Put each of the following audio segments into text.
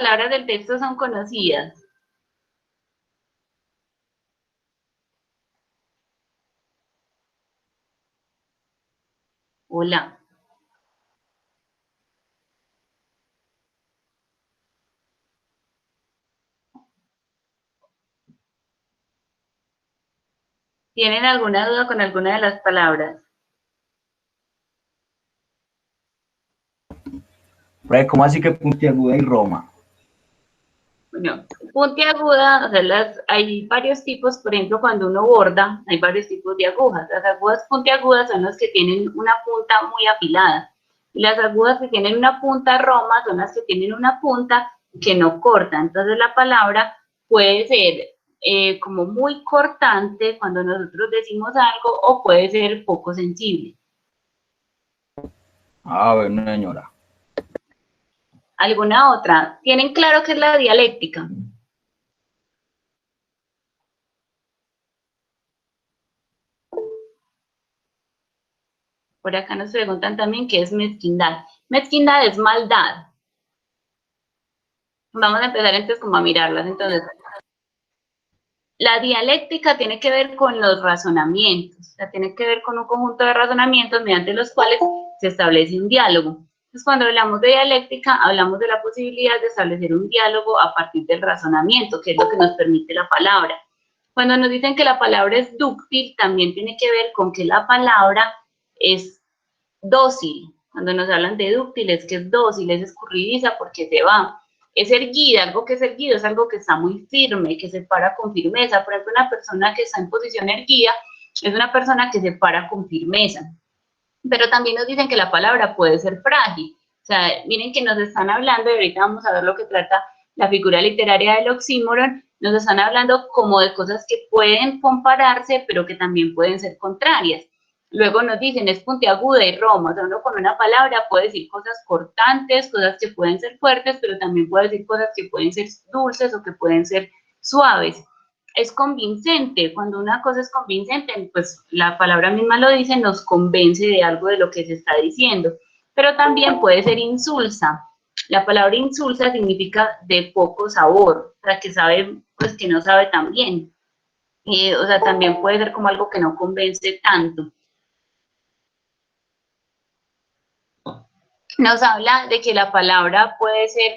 palabras del texto son conocidas? Hola. ¿Tienen alguna duda con alguna de las palabras? ¿Cómo así que puntiaguda y Roma? Bueno, puntiaguda, o sea, hay varios tipos, por ejemplo, cuando uno borda, hay varios tipos de agujas. Las agujas puntiagudas son las que tienen una punta muy afilada. Y las agujas que tienen una punta roma son las que tienen una punta que no corta. Entonces la palabra puede ser como muy cortante cuando nosotros decimos algo o puede ser poco sensible. Ah, bueno, señora. ¿Alguna otra? ¿Tienen claro qué es la dialéctica? Por acá nos preguntan también qué es mezquindad. Mezquindad es maldad. Vamos a empezar entonces como a mirarlas. Entonces, la dialéctica tiene que ver con los razonamientos, o sea, tiene que ver con un conjunto de razonamientos mediante los cuales se establece un diálogo. Entonces, cuando hablamos de dialéctica, hablamos de la posibilidad de establecer un diálogo a partir del razonamiento, que es lo que nos permite la palabra. Cuando nos dicen que la palabra es dúctil, también tiene que ver con que la palabra es dócil. Cuando nos hablan de dúctil es que es dócil, es escurridiza porque se va. Es erguida, algo que es erguido es algo que está muy firme, que se para con firmeza. Por ejemplo, una persona que está en posición erguida es una persona que se para con firmeza. Pero también nos dicen que la palabra puede ser frágil. O sea, miren que nos están hablando, y ahorita vamos a ver lo que trata la figura literaria del oxímoron, nos están hablando como de cosas que pueden compararse, pero que también pueden ser contrarias. Luego nos dicen, es puntiaguda y roma, o sea, uno con una palabra puede decir cosas cortantes, cosas que pueden ser fuertes, pero también puede decir cosas que pueden ser dulces o que pueden ser suaves. Es convincente, cuando una cosa es convincente, pues la palabra misma lo dice, nos convence de algo de lo que se está diciendo, pero también puede ser insulsa. La palabra insulsa significa de poco sabor, o sea, que sabe, pues que no sabe tan bien. O sea, también puede ser como algo que no convence tanto. Nos habla de que la palabra puede ser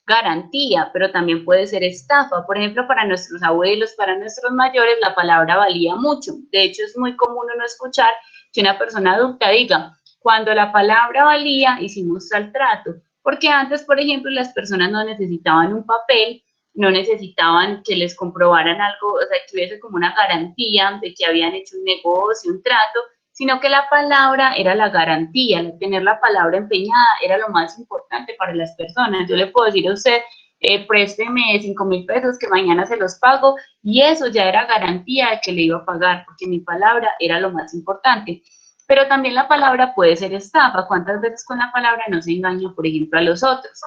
garantía, pero también puede ser estafa. Por ejemplo, para nuestros abuelos, para nuestros mayores, la palabra valía mucho. De hecho, es muy común uno escuchar que una persona adulta diga, cuando la palabra valía, hicimos tal trato. Porque antes, por ejemplo, las personas no necesitaban un papel, no necesitaban que les comprobaran algo, o sea, que hubiese como una garantía de que habían hecho un negocio, un trato, sino que la palabra era la garantía, tener la palabra empeñada era lo más importante para las personas. Yo le puedo decir a usted, présteme 5,000 pesos que mañana se los pago, y eso ya era garantía de que le iba a pagar, porque mi palabra era lo más importante. Pero también la palabra puede ser estafa. ¿Cuántas veces con la palabra no se engaña, por ejemplo, a los otros?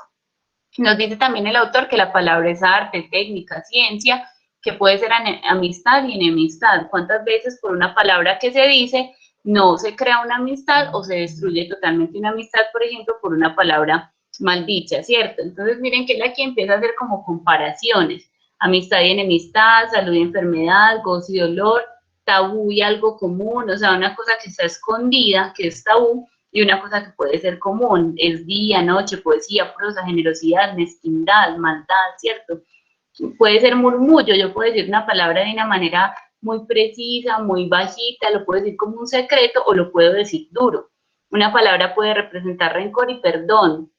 Nos dice también el autor que la palabra es arte, técnica, ciencia, que puede ser amistad y enemistad. ¿Cuántas veces por una palabra que se dice no se crea una amistad o se destruye totalmente una amistad, por ejemplo, por una palabra maldicha, ¿cierto? Entonces miren que él aquí empieza a hacer como comparaciones. Amistad y enemistad, salud y enfermedad, gozo y dolor, tabú y algo común, o sea, una cosa que está escondida, que es tabú, y una cosa que puede ser común, es día, noche, poesía, prosa, generosidad, mezquindad, maldad, ¿cierto? Puede ser murmullo, yo puedo decir una palabra de una manera muy precisa, muy bajita, lo puedo decir como un secreto o lo puedo decir duro. Una palabra puede representar rencor y perdón,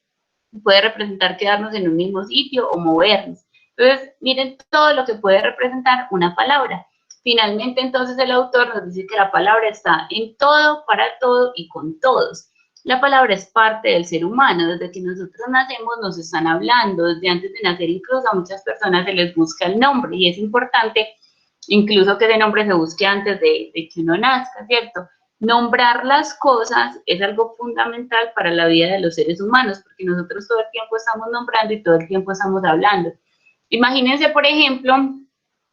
puede representar quedarnos en un mismo sitio o movernos. Entonces, miren todo lo que puede representar una palabra. Finalmente, entonces, el autor nos dice que la palabra está en todo, para todo y con todos. La palabra es parte del ser humano. Desde que nosotros nacemos nos están hablando. Desde antes de nacer, incluso a muchas personas se les busca el nombre y es importante incluso que ese nombre se busque antes de que uno nazca, ¿cierto? Nombrar las cosas es algo fundamental para la vida de los seres humanos, porque nosotros todo el tiempo estamos nombrando y todo el tiempo estamos hablando. Imagínense, por ejemplo,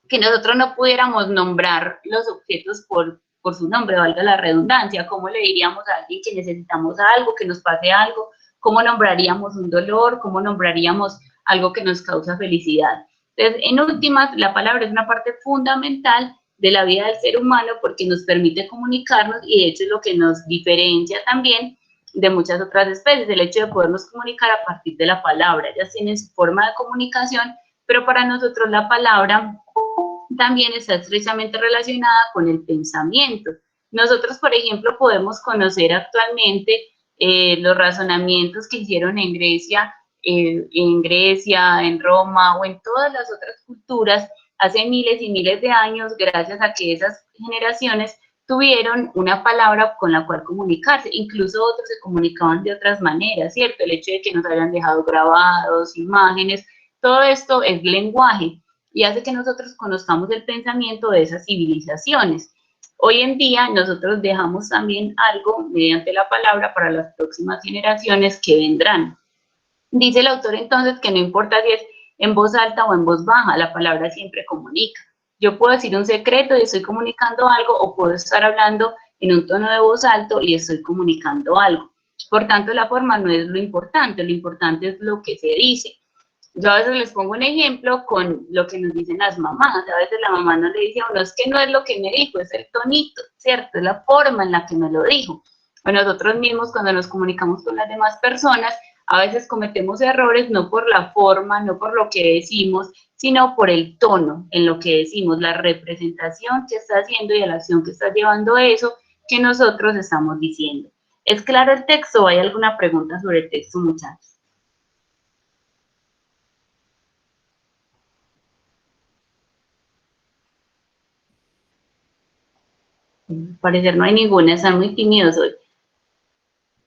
que nosotros no pudiéramos nombrar los objetos por su nombre, valga la redundancia. ¿Cómo le diríamos a alguien que necesitamos algo, que nos pase algo? ¿Cómo nombraríamos un dolor? ¿Cómo nombraríamos algo que nos causa felicidad. Entonces, en últimas, la palabra es una parte fundamental de la vida del ser humano porque nos permite comunicarnos y de hecho es lo que nos diferencia también de muchas otras especies, el hecho de podernos comunicar a partir de la palabra. Ellas tienen su forma de comunicación, pero para nosotros la palabra también está estrechamente relacionada con el pensamiento. Nosotros, por ejemplo, podemos conocer actualmente los razonamientos que hicieron en Grecia, en Roma o en todas las otras culturas hace miles y miles de años, gracias a que esas generaciones tuvieron una palabra con la cual comunicarse. Incluso otros se comunicaban de otras maneras, ¿cierto? El hecho de que nos hayan dejado grabados, imágenes, todo esto es lenguaje y hace que nosotros conozcamos el pensamiento de esas civilizaciones. Hoy en día nosotros dejamos también algo mediante la palabra para las próximas generaciones que vendrán. Dice el autor entonces que no importa si es en voz alta o en voz baja, la palabra siempre comunica. Yo puedo decir un secreto y estoy comunicando algo, o puedo estar hablando en un tono de voz alto y estoy comunicando algo. Por tanto, la forma no es lo importante es lo que se dice. Yo a veces les pongo un ejemplo con lo que nos dicen las mamás. A veces la mamá no le dice a uno, es que no es lo que me dijo, es el tonito, ¿cierto? Es la forma en la que me lo dijo. O nosotros mismos cuando nos comunicamos con las demás personas, a veces cometemos errores no por la forma, no por lo que decimos, sino por el tono en lo que decimos, la representación que está haciendo y la acción que está llevando eso que nosotros estamos diciendo. ¿Es claro el texto o hay alguna pregunta sobre el texto, muchachos? Al parecer no hay ninguna, están muy tímidos hoy.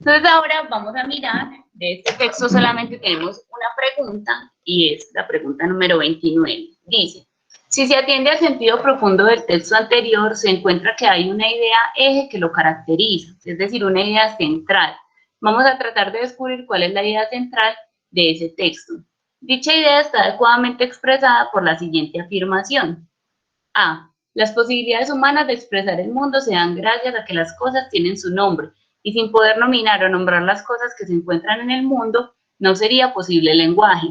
Entonces ahora vamos a mirar, de este texto solamente tenemos una pregunta y es la pregunta número 29. Dice, si se atiende al sentido profundo del texto anterior, se encuentra que hay una idea eje que lo caracteriza, es decir, una idea central. Vamos a tratar de descubrir cuál es la idea central de ese texto. Dicha idea está adecuadamente expresada por la siguiente afirmación. A. Las posibilidades humanas de expresar el mundo se dan gracias a que las cosas tienen su nombre, y sin poder nominar o nombrar las cosas que se encuentran en el mundo, no sería posible el lenguaje.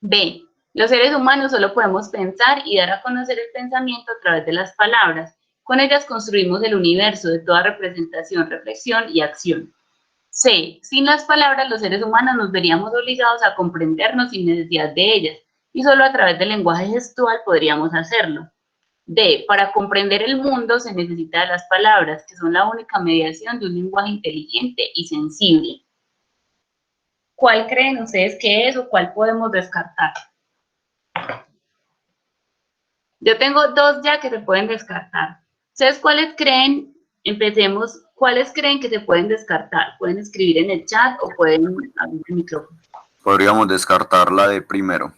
B. Los seres humanos solo podemos pensar y dar a conocer el pensamiento a través de las palabras. Con ellas construimos el universo de toda representación, reflexión y acción. C. Sin las palabras, los seres humanos nos veríamos obligados a comprendernos sin necesidad de ellas, y solo a través del lenguaje gestual podríamos hacerlo. D. Para comprender el mundo se necesita de las palabras, que son la única mediación de un lenguaje inteligente y sensible. ¿Cuál creen ustedes que es o cuál podemos descartar? Yo tengo dos ya que se pueden descartar. ¿Ustedes cuáles creen? Empecemos. ¿Cuáles creen que se pueden descartar? Pueden escribir en el chat o pueden abrir el micrófono. Podríamos descartar la de primero.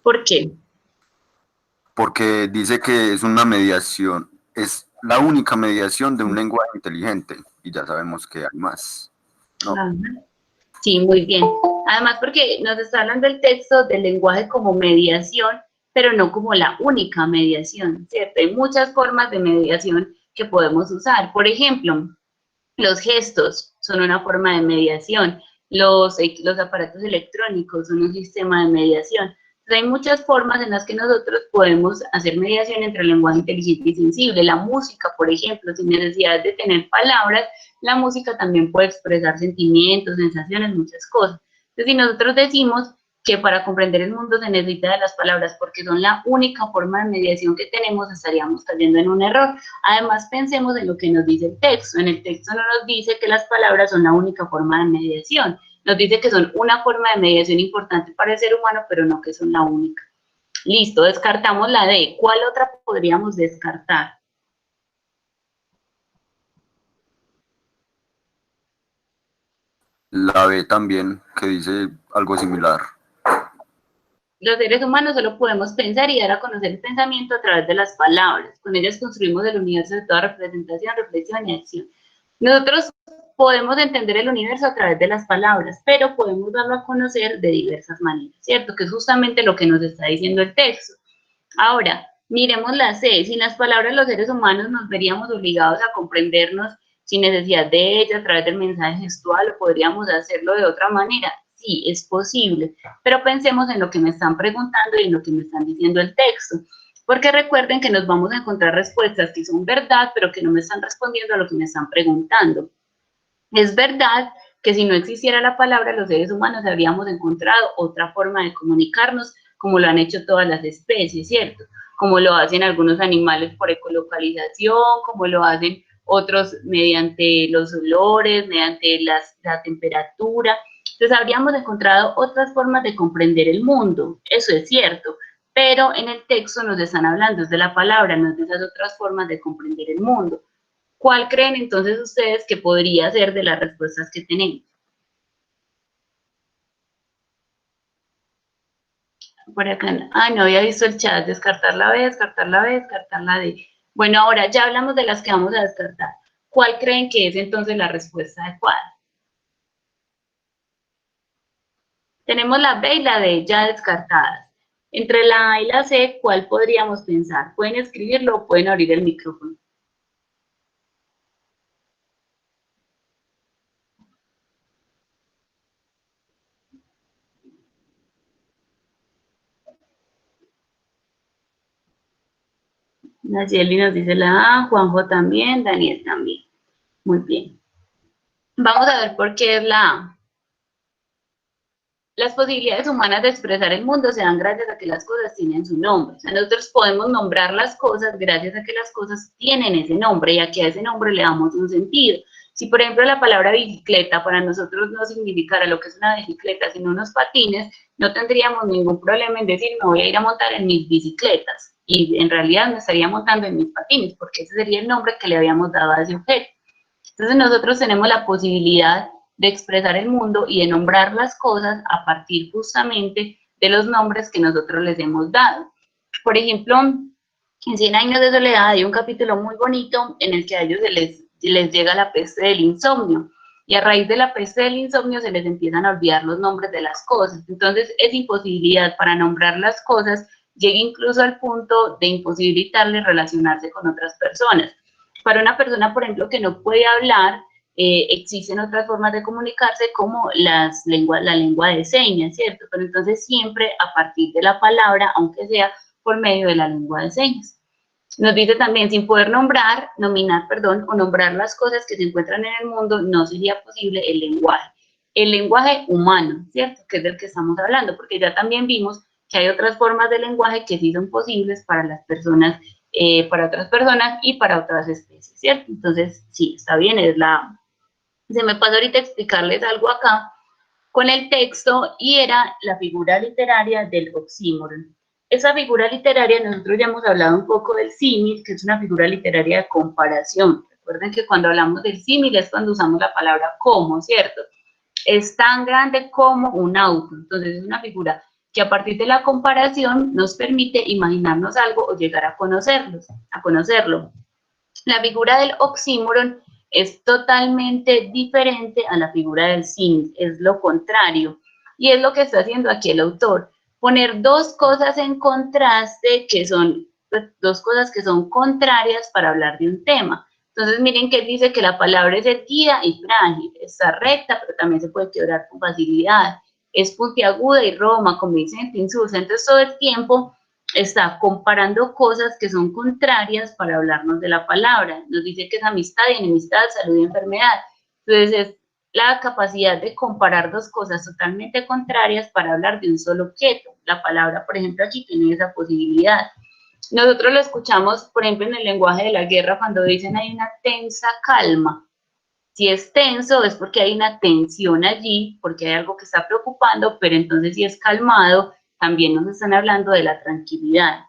¿Por qué? Porque dice que es una mediación, es la única mediación de un lenguaje inteligente, y ya sabemos que hay más, ¿no? Ajá. Sí, muy bien. Además, porque nos está hablando el texto del lenguaje como mediación, pero no como la única mediación, ¿cierto? Hay muchas formas de mediación que podemos usar. Por ejemplo, los gestos son una forma de mediación, los aparatos electrónicos son un sistema de mediación. Entonces, hay muchas formas en las que nosotros podemos hacer mediación entre el lenguaje inteligente y sensible. La música, por ejemplo, sin necesidad de tener palabras, la música también puede expresar sentimientos, sensaciones, muchas cosas. Entonces, si nosotros decimos que para comprender el mundo se necesita de las palabras porque son la única forma de mediación que tenemos, estaríamos cayendo en un error. Además, pensemos en lo que nos dice el texto. En el texto no nos dice que las palabras son la única forma de mediación. Nos dice que son una forma de mediación importante para el ser humano, pero no que son la única. Listo, descartamos la D. ¿Cuál otra podríamos descartar? La B también, que dice algo similar. Los seres humanos solo podemos pensar y dar a conocer el pensamiento a través de las palabras. Con ellas construimos el universo de toda representación, reflexión y acción. Nosotros podemos entender el universo a través de las palabras, pero podemos darlo a conocer de diversas maneras, ¿cierto? Que es justamente lo que nos está diciendo el texto. Ahora, miremos la C. Sin las palabras, los seres humanos nos veríamos obligados a comprendernos sin necesidad de ellas a través del mensaje gestual, o podríamos hacerlo de otra manera. sí, es posible, pero pensemos en lo que me están preguntando y en lo que me están diciendo el texto, porque recuerden que nos vamos a encontrar respuestas que son verdad, pero que no me están respondiendo a lo que me están preguntando. Es verdad que si no existiera la palabra, los seres humanos habríamos encontrado otra forma de comunicarnos, como lo han hecho todas las especies, ¿cierto? Como lo hacen algunos animales por ecolocalización, como lo hacen otros mediante los olores, mediante la temperatura. Entonces habríamos encontrado otras formas de comprender el mundo, eso es cierto, pero en el texto nos están hablando de la palabra, no de esas otras formas de comprender el mundo. ¿Cuál creen entonces ustedes que podría ser de las respuestas que tenemos? Por acá, no había visto el chat, descartar la B, descartar la B, descartar la D. Bueno, ahora ya hablamos de las que vamos a descartar. ¿Cuál creen que es entonces la respuesta adecuada? Tenemos la B y la D ya descartadas. Entre la A y la C, ¿cuál podríamos pensar? Pueden escribirlo o pueden abrir el micrófono. Nayeli nos dice la A, Juanjo también, Daniel también. Muy bien. Vamos a ver por qué es la A. Las posibilidades humanas de expresar el mundo se dan gracias a que las cosas tienen su nombre. O sea, nosotros podemos nombrar las cosas gracias a que las cosas tienen ese nombre y a que a ese nombre le damos un sentido. Si, por ejemplo, la palabra bicicleta para nosotros no significara lo que es una bicicleta, sino unos patines, no tendríamos ningún problema en decir, me voy a ir a montar en mis bicicletas. Y en realidad me estaría montando en mis patines, porque ese sería el nombre que le habíamos dado a ese objeto. Entonces nosotros tenemos la posibilidad de expresar el mundo y de nombrar las cosas a partir justamente de los nombres que nosotros les hemos dado. Por ejemplo, en 100 años de soledad hay un capítulo muy bonito en el que a ellos les llega la peste del insomnio y a raíz de la peste del insomnio se les empiezan a olvidar los nombres de las cosas. Entonces esa imposibilidad para nombrar las cosas llega incluso al punto de imposibilitarles relacionarse con otras personas. Para una persona, por ejemplo, que no puede hablar, existen otras formas de comunicarse como la lengua de señas, ¿cierto? Pero entonces siempre a partir de la palabra, aunque sea por medio de la lengua de señas. Nos dice también, sin poder nominar, o nombrar las cosas que se encuentran en el mundo, no sería posible el lenguaje. El lenguaje humano, ¿cierto? Que es del que estamos hablando, porque ya también vimos que hay otras formas de lenguaje que sí son posibles para las personas, para otras personas y para otras especies, ¿cierto? Entonces, sí, está bien, es la... Se me pasó ahorita explicarles algo acá con el texto y era la figura literaria del oxímoron. Esa figura literaria, nosotros ya hemos hablado un poco del símil, que es una figura literaria de comparación. Recuerden que cuando hablamos del símil es cuando usamos la palabra como, ¿cierto? Es tan grande como un auto. Entonces es una figura que a partir de la comparación nos permite imaginarnos algo o llegar a conocerlo. La figura del oxímoron es totalmente diferente a la figura del símil, es lo contrario. Y es lo que está haciendo aquí el autor, poner dos cosas en contraste que son, pues, dos cosas que son contrarias para hablar de un tema. Entonces miren que él dice que la palabra es erguida y frágil, está recta, pero también se puede quebrar con facilidad, es puntiaguda y roma, como dicen en Tinsus. Entonces todo el tiempo está comparando cosas que son contrarias para hablarnos de la palabra. Nos dice que es amistad y enemistad, salud y enfermedad. Entonces es la capacidad de comparar dos cosas totalmente contrarias para hablar de un solo objeto. La palabra, por ejemplo, aquí tiene esa posibilidad. Nosotros lo escuchamos, por ejemplo, en el lenguaje de la guerra cuando dicen hay una tensa calma. Si es tenso es porque hay una tensión allí, porque hay algo que está preocupando, pero entonces si es calmado, también nos están hablando de la tranquilidad.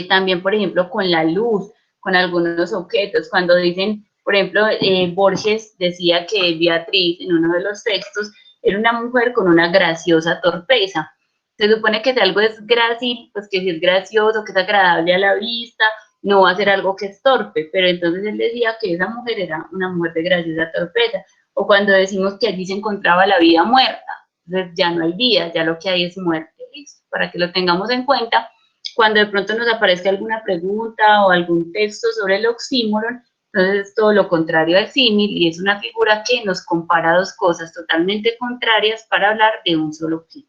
También, por ejemplo, con la luz, con algunos objetos, cuando dicen, por ejemplo, Borges decía que Beatriz, en uno de los textos, era una mujer con una graciosa torpeza. Se supone que si algo es grácil, pues que si es gracioso, que es agradable a la vista, no va a ser algo que es torpe, pero entonces él decía que esa mujer era una mujer de graciosa torpeza. O cuando decimos que allí se encontraba la vida muerta, entonces ya no hay vida, ya lo que hay es muerte, listo, para que lo tengamos en cuenta cuando de pronto nos aparezca alguna pregunta o algún texto sobre el oxímoron, Entonces es todo lo contrario al símil y es una figura que nos compara dos cosas totalmente contrarias para hablar de un solo objeto.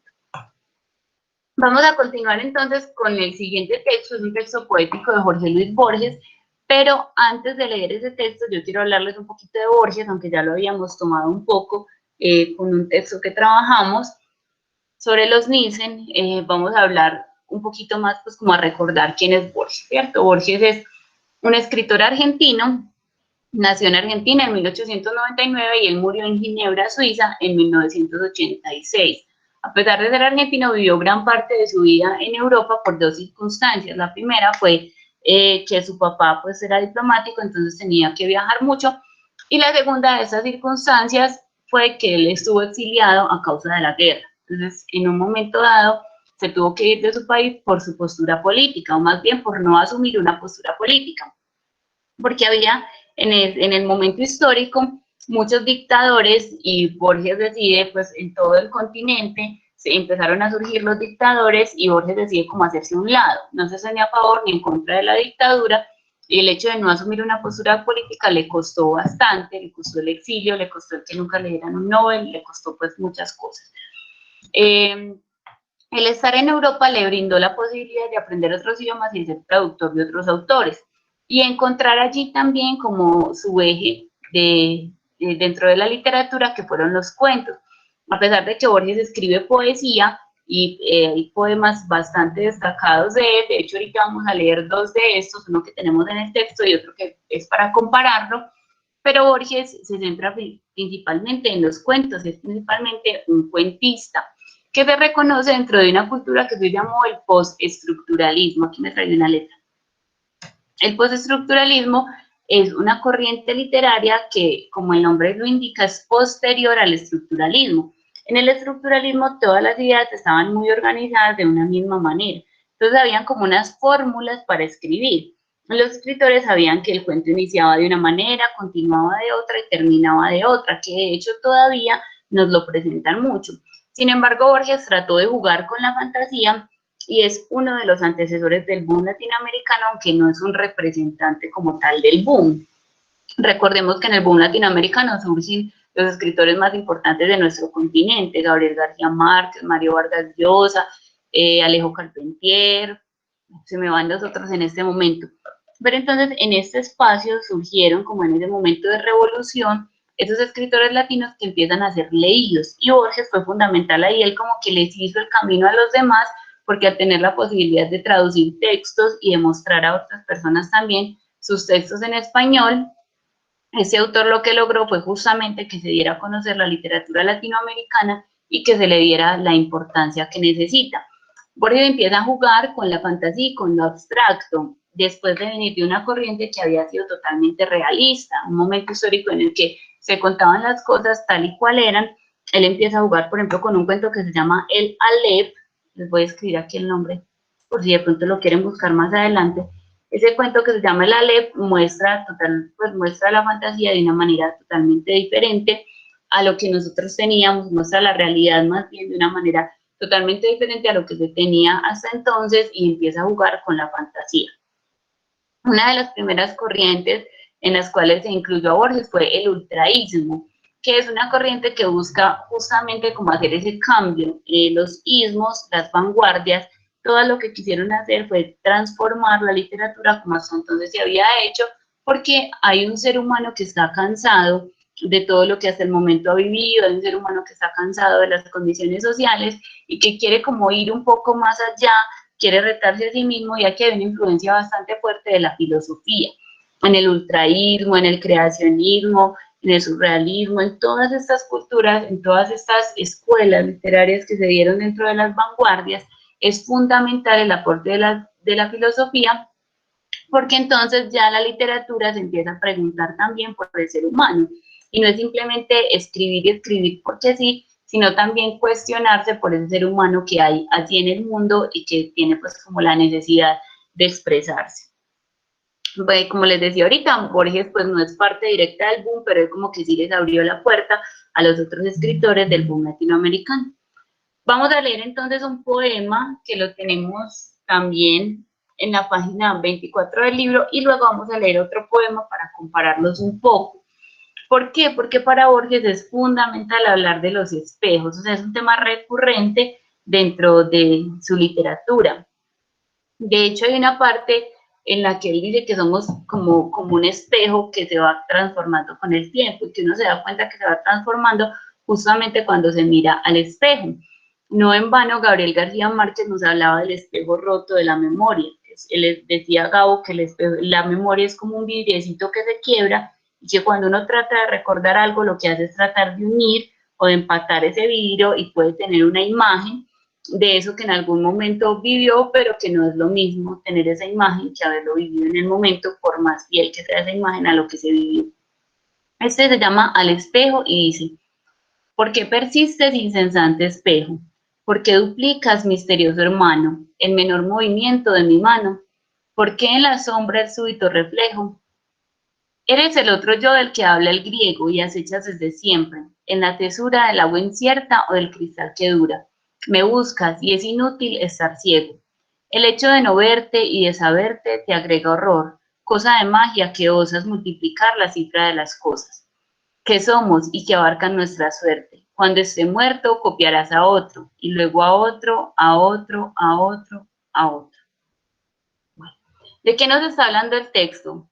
Vamos a continuar entonces con el siguiente texto, es un texto poético de Jorge Luis Borges, pero antes de leer ese texto yo quiero hablarles un poquito de Borges, aunque ya lo habíamos tomado un poco con un texto que trabajamos sobre los Nielsen. Vamos a hablar un poquito más, pues como a recordar quién es Borges, ¿cierto? Borges es un escritor argentino. Nació en Argentina en 1899 y él murió en Ginebra, Suiza, en 1986. A pesar de ser argentino, vivió gran parte de su vida en Europa por dos circunstancias. La primera fue que su papá pues era diplomático, entonces tenía que viajar mucho. Y la segunda de esas circunstancias fue que él estuvo exiliado a causa de la guerra. Entonces, en un momento dado, se tuvo que ir de su país por su postura política, o más bien por no asumir una postura política, porque había en el momento histórico muchos dictadores y Borges decide, pues en todo el continente se empezaron a surgir los dictadores y Borges decide como hacerse a un lado, no se hace ni a favor ni en contra de la dictadura, y el hecho de no asumir una postura política le costó bastante, le costó el exilio, le costó el que nunca le dieran un Nobel, le costó pues muchas cosas. El estar en Europa le brindó la posibilidad de aprender otros idiomas y ser traductor de otros autores y encontrar allí también como su eje dentro de la literatura, que fueron los cuentos. A pesar de que Borges escribe poesía y hay poemas bastante destacados de él, de hecho ahorita vamos a leer dos de estos, uno que tenemos en el texto y otro que es para compararlo, pero Borges se centra principalmente en los cuentos, es principalmente un cuentista que se reconoce dentro de una cultura que se llamó el postestructuralismo. Aquí me traigo una letra. El postestructuralismo es una corriente literaria que, como el nombre lo indica, es posterior al estructuralismo. En el estructuralismo todas las ideas estaban muy organizadas de una misma manera. Entonces habían como unas fórmulas para escribir. Los escritores sabían que el cuento iniciaba de una manera, continuaba de otra y terminaba de otra, que de hecho todavía nos lo presentan mucho. Sin embargo, Borges trató de jugar con la fantasía y es uno de los antecesores del boom latinoamericano, aunque no es un representante como tal del boom. Recordemos que en el boom latinoamericano surgen los escritores más importantes de nuestro continente: Gabriel García Márquez, Mario Vargas Llosa, Alejo Carpentier, se me van los otros en este momento. Pero entonces en este espacio surgieron, como en ese momento de revolución, esos escritores latinos que empiezan a ser leídos, y Borges fue fundamental ahí, él como que les hizo el camino a los demás, porque al tener la posibilidad de traducir textos y de mostrar a otras personas también sus textos en español, ese autor lo que logró fue justamente que se diera a conocer la literatura latinoamericana y que se le diera la importancia que necesita. Borges empieza a jugar con la fantasía y con lo abstracto, después de venir de una corriente que había sido totalmente realista, un momento histórico en el que se contaban las cosas tal y cual eran. Él empieza a jugar, por ejemplo, con un cuento que se llama El Aleph, les voy a escribir aquí el nombre, por si de pronto lo quieren buscar más adelante. Ese cuento que se llama El Aleph muestra la fantasía de una manera totalmente diferente a lo que nosotros teníamos, muestra la realidad más bien de una manera totalmente diferente a lo que se tenía hasta entonces y empieza a jugar con la fantasía. Una de las primeras corrientes en las cuales se incluyó a Borges fue el ultraísmo, que es una corriente que busca justamente como hacer ese cambio. Los ismos, las vanguardias, todo lo que quisieron hacer fue transformar la literatura como hasta entonces se había hecho, porque hay un ser humano que está cansado de todo lo que hasta el momento ha vivido, hay un ser humano que está cansado de las condiciones sociales y que quiere como ir un poco más allá, quiere retarse a sí mismo, ya que hay una influencia bastante fuerte de la filosofía, en el ultraísmo, en el creacionismo, en el surrealismo, en todas estas culturas, en todas estas escuelas literarias que se dieron dentro de las vanguardias. Es fundamental el aporte de la filosofía, porque entonces ya la literatura se empieza a preguntar también por el ser humano, y no es simplemente escribir y escribir porque sí, sino también cuestionarse por ese ser humano que hay allí en el mundo y que tiene pues como la necesidad de expresarse. Bueno, como les decía ahorita, Borges pues no es parte directa del boom, pero es como que sí les abrió la puerta a los otros escritores del boom latinoamericano. Vamos a leer entonces un poema que lo tenemos también en la página 24 del libro y luego vamos a leer otro poema para compararlos un poco. ¿Por qué? Porque para Borges es fundamental hablar de los espejos, o sea, es un tema recurrente dentro de su literatura. De hecho, hay una parte en la que él dice que somos como un espejo que se va transformando con el tiempo y que uno se da cuenta que se va transformando justamente cuando se mira al espejo. No en vano, Gabriel García Márquez nos hablaba del espejo roto de la memoria. Él decía a Gabo que la memoria es como un vidriecito que se quiebra y que cuando uno trata de recordar algo, lo que hace es tratar de unir o de empatar ese vidrio y puede tener una imagen de eso que en algún momento vivió, pero que no es lo mismo tener esa imagen que haberlo vivido en el momento, por más fiel que sea esa imagen a lo que se vivió. Este se llama Al espejo y dice: ¿por qué persistes, incesante espejo? ¿Por qué duplicas, misterioso hermano, el menor movimiento de mi mano? ¿Por qué en la sombra el súbito reflejo? Eres el otro yo del que habla el griego y acechas desde siempre, en la tesura del agua incierta o del cristal que dura. Me buscas y es inútil estar ciego. El hecho de no verte y de saberte te agrega horror, cosa de magia que osas multiplicar la cifra de las cosas, que somos y que abarcan nuestra suerte. Cuando esté muerto, copiarás a otro, y luego a otro, a otro, a otro, a otro. Bueno, ¿de qué nos está hablando el texto?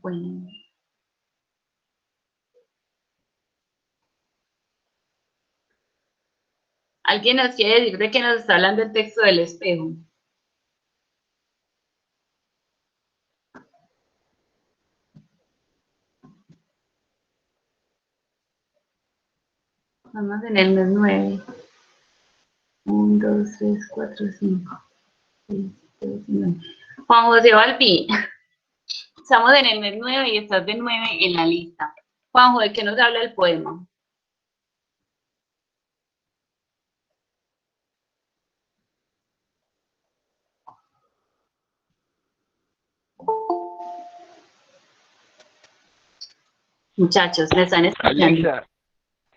Bueno, ¿alguien nos quiere decir de qué nos está hablando el texto del espejo? Vamos en el mes 9. 1, 2, 3, 4, 5, 6, 7, 9. Juan José Balbi, estamos en el mes 9 y estás de 9 en la lista. Juanjo, ¿de qué nos habla el poema? Muchachos, ¿me están escuchando? Alexa,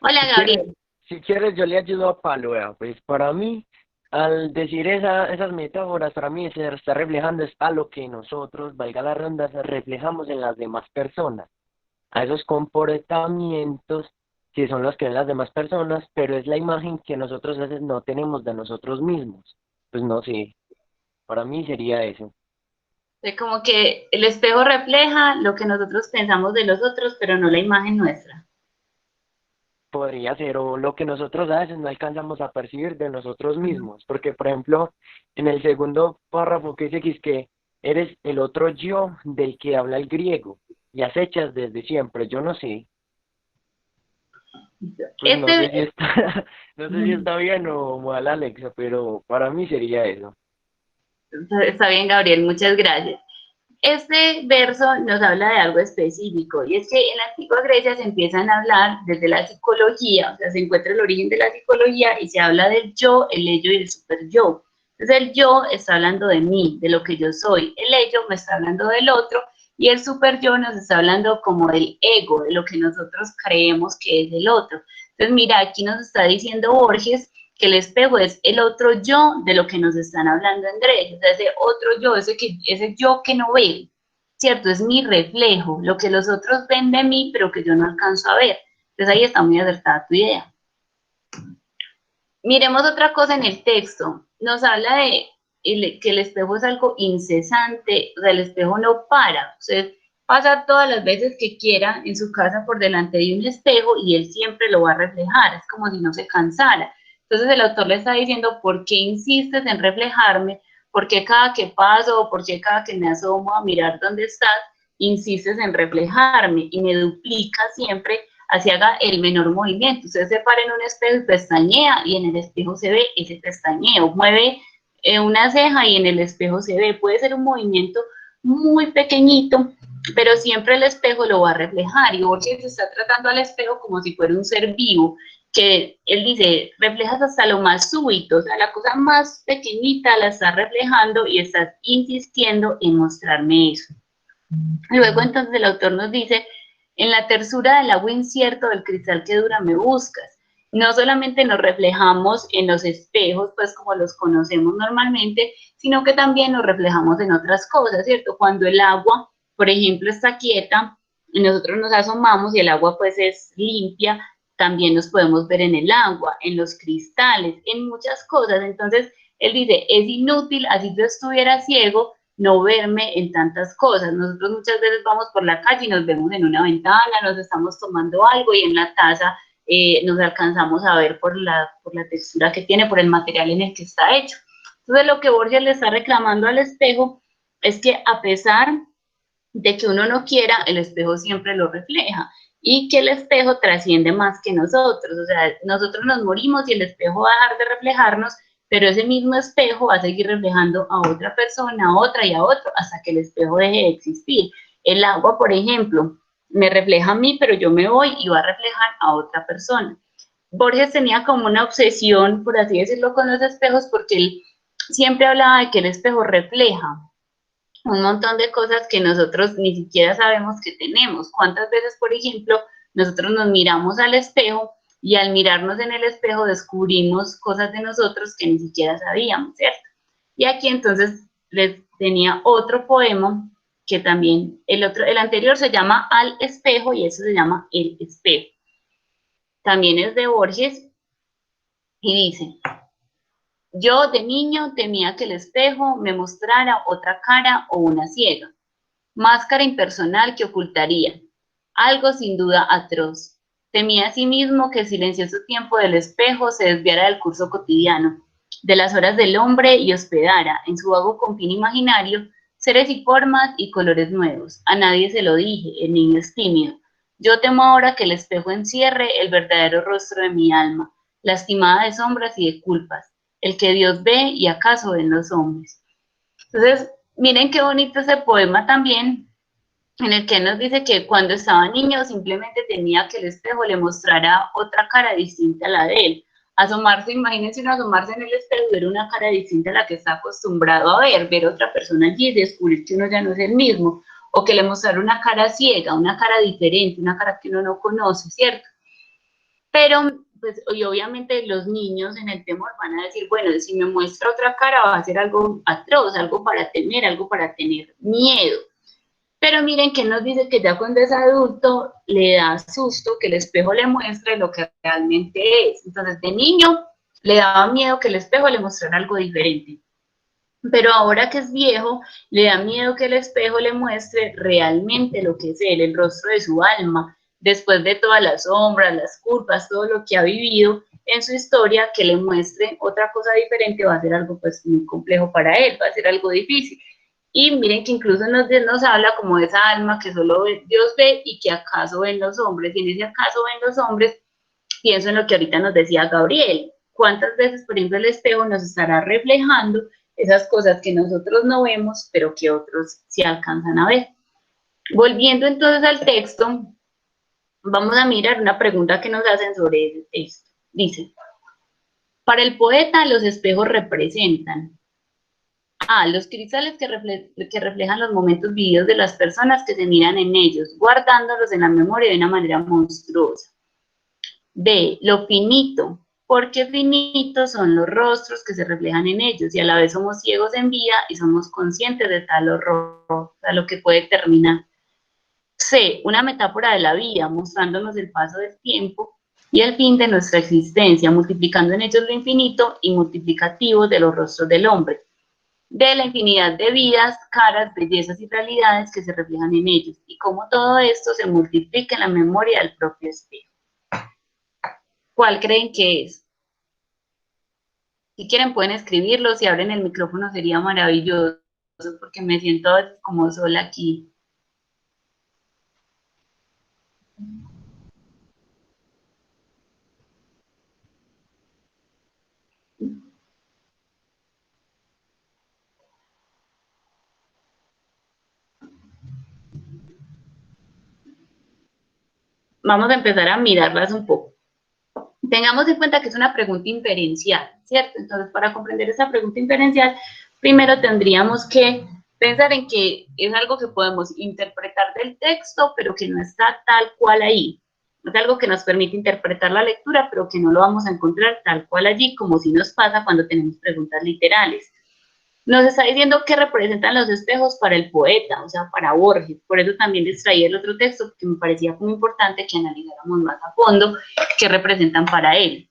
Hola, si Gabriel. si quieres yo le ayudo a Palo, vea, pues para mí, al decir esas metáforas, para mí se está reflejando es a lo que nosotros, valga la redundancia, reflejamos en las demás personas, a esos comportamientos que son los que ven las demás personas, pero es la imagen que nosotros a veces no tenemos de nosotros mismos. Pues no sé, para mí sería eso. De como que el espejo refleja lo que nosotros pensamos de los otros, pero no la imagen nuestra. Podría ser, o lo que nosotros a veces no alcanzamos a percibir de nosotros mismos, porque por ejemplo, en el segundo párrafo que dice que es que eres el otro yo del que habla el griego, y acechas desde siempre, yo no sé, pues no sé si Este, está, no sé si está bien o mal Alexa, pero para mí sería eso. está bien, Gabriel, muchas gracias. Este verso nos habla de algo específico, y es que en la antigua Grecia se empiezan a hablar desde la psicología, o sea, se encuentra el origen de la psicología y se habla del yo, el ello y el superyo. Entonces el yo está hablando de mí, de lo que yo soy, el ello me está hablando del otro, y el superyo nos está hablando como del ego, de lo que nosotros creemos que es el otro. Entonces mira, aquí nos está diciendo Borges que el espejo es el otro yo de lo que nos están hablando en Grecia, o sea, ese otro yo, ese yo que no ve, ¿cierto? Es mi reflejo, lo que los otros ven de mí, pero que yo no alcanzo a ver. Entonces ahí está muy acertada tu idea. Miremos otra cosa en el texto. Nos habla de que el espejo es algo incesante, o sea, el espejo no para. Usted pasa todas las veces que quiera en su casa por delante de un espejo y él siempre lo va a reflejar, es como si no se cansara. Entonces el autor le está diciendo, ¿por qué insistes en reflejarme? ¿Por qué cada que paso o por qué cada que me asomo a mirar dónde estás, insistes en reflejarme y me duplica siempre así haga el menor movimiento? Usted se para en un espejo y pestañea y en el espejo se ve ese pestañeo, mueve una ceja y en el espejo se ve, puede ser un movimiento muy pequeñito, pero siempre el espejo lo va a reflejar y Borges está tratando al espejo como si fuera un ser vivo que él dice, reflejas hasta lo más súbito, o sea, la cosa más pequeñita la estás reflejando y estás insistiendo en mostrarme eso. Luego entonces el autor nos dice, en la tersura del agua incierto del cristal que dura me buscas. No solamente nos reflejamos en los espejos, pues como los conocemos normalmente, sino que también nos reflejamos en otras cosas, ¿cierto? Cuando el agua, por ejemplo, está quieta y nosotros nos asomamos y el agua pues es limpia, también nos podemos ver en el agua, en los cristales, en muchas cosas. Entonces, él dice, es inútil, así yo estuviera ciego, no verme en tantas cosas. Nosotros muchas veces vamos por la calle y nos vemos en una ventana, nos estamos tomando algo y en la taza nos alcanzamos a ver por la textura que tiene, por el material en el que está hecho. Entonces lo que Borges le está reclamando al espejo es que a pesar de que uno no quiera, el espejo siempre lo refleja y que el espejo trasciende más que nosotros. O sea, nosotros nos morimos y el espejo va a dejar de reflejarnos, pero ese mismo espejo va a seguir reflejando a otra persona, a otra y a otro, hasta que el espejo deje de existir. El agua, por ejemplo, me refleja a mí, pero yo me voy y va a reflejar a otra persona. Borges tenía como una obsesión, por así decirlo, con los espejos, porque él siempre hablaba de que el espejo refleja un montón de cosas que nosotros ni siquiera sabemos que tenemos. ¿Cuántas veces, por ejemplo, nosotros nos miramos al espejo y al mirarnos en el espejo descubrimos cosas de nosotros que ni siquiera sabíamos, ¿cierto? Y aquí entonces les tenía otro poema que también, el anterior se llama Al espejo y eso se llama El espejo. También es de Borges y dice, yo de niño temía que el espejo me mostrara otra cara o una ciega, máscara impersonal que ocultaría, algo sin duda atroz. Temía asimismo que el silencioso tiempo del espejo se desviara del curso cotidiano, de las horas del hombre y hospedara, en su vago confín imaginario, seres y formas y colores nuevos. A nadie se lo dije, el niño es tímido. Yo temo ahora que el espejo encierre el verdadero rostro de mi alma, lastimada de sombras y de culpas, el que Dios ve y acaso ven los hombres. Entonces, miren qué bonito ese poema también, en el que nos dice que cuando estaba niño simplemente tenía que el espejo le mostrara otra cara distinta a la de él. Asomarse, imagínense uno asomarse en el espejo y ver una cara distinta a la que está acostumbrado a ver otra persona allí y descubrir que uno ya no es el mismo, o que le mostrara una cara ciega, una cara diferente, una cara que uno no conoce, ¿cierto? Pero, pues, y obviamente los niños en el temor van a decir, bueno, si me muestra otra cara va a ser algo atroz, algo para temer, algo para tener miedo. Pero miren que nos dice que ya cuando es adulto le da susto que el espejo le muestre lo que realmente es. Entonces, de niño le daba miedo que el espejo le mostrara algo diferente. Pero ahora que es viejo, le da miedo que el espejo le muestre realmente lo que es él, el rostro de su alma, después de todas las sombras, las culpas, todo lo que ha vivido en su historia, que le muestre otra cosa diferente va a ser algo pues muy complejo para él, va a ser algo difícil. Y miren que incluso nos habla como de esa alma que solo Dios ve y que acaso ven los hombres. Y en ese acaso ven los hombres, pienso en lo que ahorita nos decía Gabriel. ¿Cuántas veces, por ejemplo, el espejo nos estará reflejando esas cosas que nosotros no vemos, pero que otros sí alcanzan a ver? Volviendo entonces al texto, vamos a mirar una pregunta que nos hacen sobre ese texto. Dice, para el poeta los espejos representan los cristales que reflejan los momentos vividos de las personas que se miran en ellos, guardándolos en la memoria de una manera monstruosa. B, lo finito, porque finitos son los rostros que se reflejan en ellos y a la vez somos ciegos en vida y somos conscientes de tal horror, a lo que puede terminar. C, una metáfora de la vida, mostrándonos el paso del tiempo y el fin de nuestra existencia, multiplicando en ellos lo infinito y multiplicativo de los rostros del hombre, de la infinidad de vidas, caras, bellezas y realidades que se reflejan en ellos, y cómo todo esto se multiplica en la memoria del propio espejo. ¿Cuál creen que es? Si quieren pueden escribirlo, si abren el micrófono sería maravilloso, porque me siento como sola aquí. Vamos a empezar a mirarlas un poco. Tengamos en cuenta que es una pregunta inferencial, ¿cierto? Entonces, para comprender esa pregunta inferencial, primero tendríamos que pensar en que es algo que podemos interpretar del texto, pero que no está tal cual ahí. Es algo que nos permite interpretar la lectura, pero que no lo vamos a encontrar tal cual allí, como si nos pasa cuando tenemos preguntas literales. Nos está diciendo qué representan los espejos para el poeta, o sea, para Borges. Por eso también les traía el otro texto, porque me parecía muy importante que analizáramos más a fondo qué representan para él.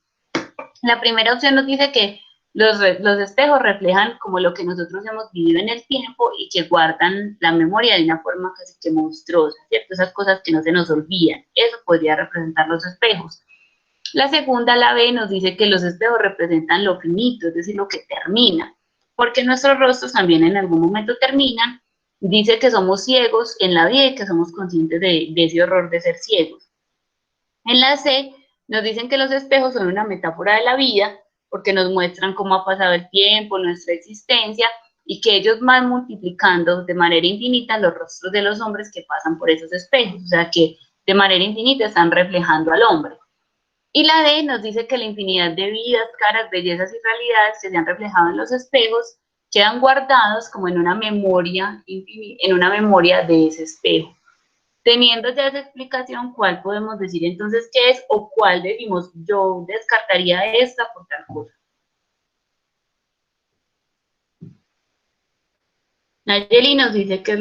La primera opción nos dice que los espejos reflejan como lo que nosotros hemos vivido en el tiempo y que guardan la memoria de una forma casi que monstruosa, ¿cierto? Esas cosas que no se nos olvidan. Eso podría representar los espejos. La segunda, la B, nos dice que los espejos representan lo finito, es decir, lo que termina, porque nuestros rostros también en algún momento terminan. Dice que somos ciegos en la vida y que somos conscientes de ese horror de ser ciegos. En la C, nos dicen que los espejos son una metáfora de la vida, porque nos muestran cómo ha pasado el tiempo, nuestra existencia, y que ellos van multiplicando de manera infinita los rostros de los hombres que pasan por esos espejos, o sea que de manera infinita están reflejando al hombre. Y la D nos dice que la infinidad de vidas, caras, bellezas y realidades que se han reflejado en los espejos quedan guardados como en una memoria, de ese espejo. Teniendo ya esa explicación, ¿cuál podemos decir entonces qué es o cuál decimos yo descartaría esta por tal cosa? Nayeli nos dice que es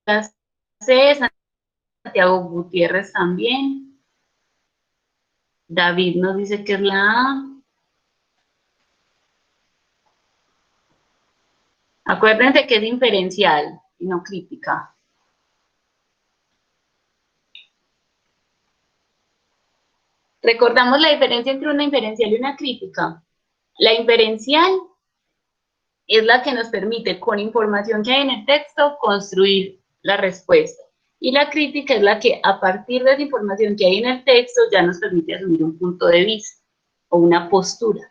la C, Santiago Gutiérrez también. David nos dice que es la A. Acuérdense que es inferencial y no crítica. Recordamos la diferencia entre una inferencial y una crítica. La inferencial es la que nos permite, con información que hay en el texto, construir la respuesta. Y la crítica es la que, a partir de esa información que hay en el texto, ya nos permite asumir un punto de vista o una postura.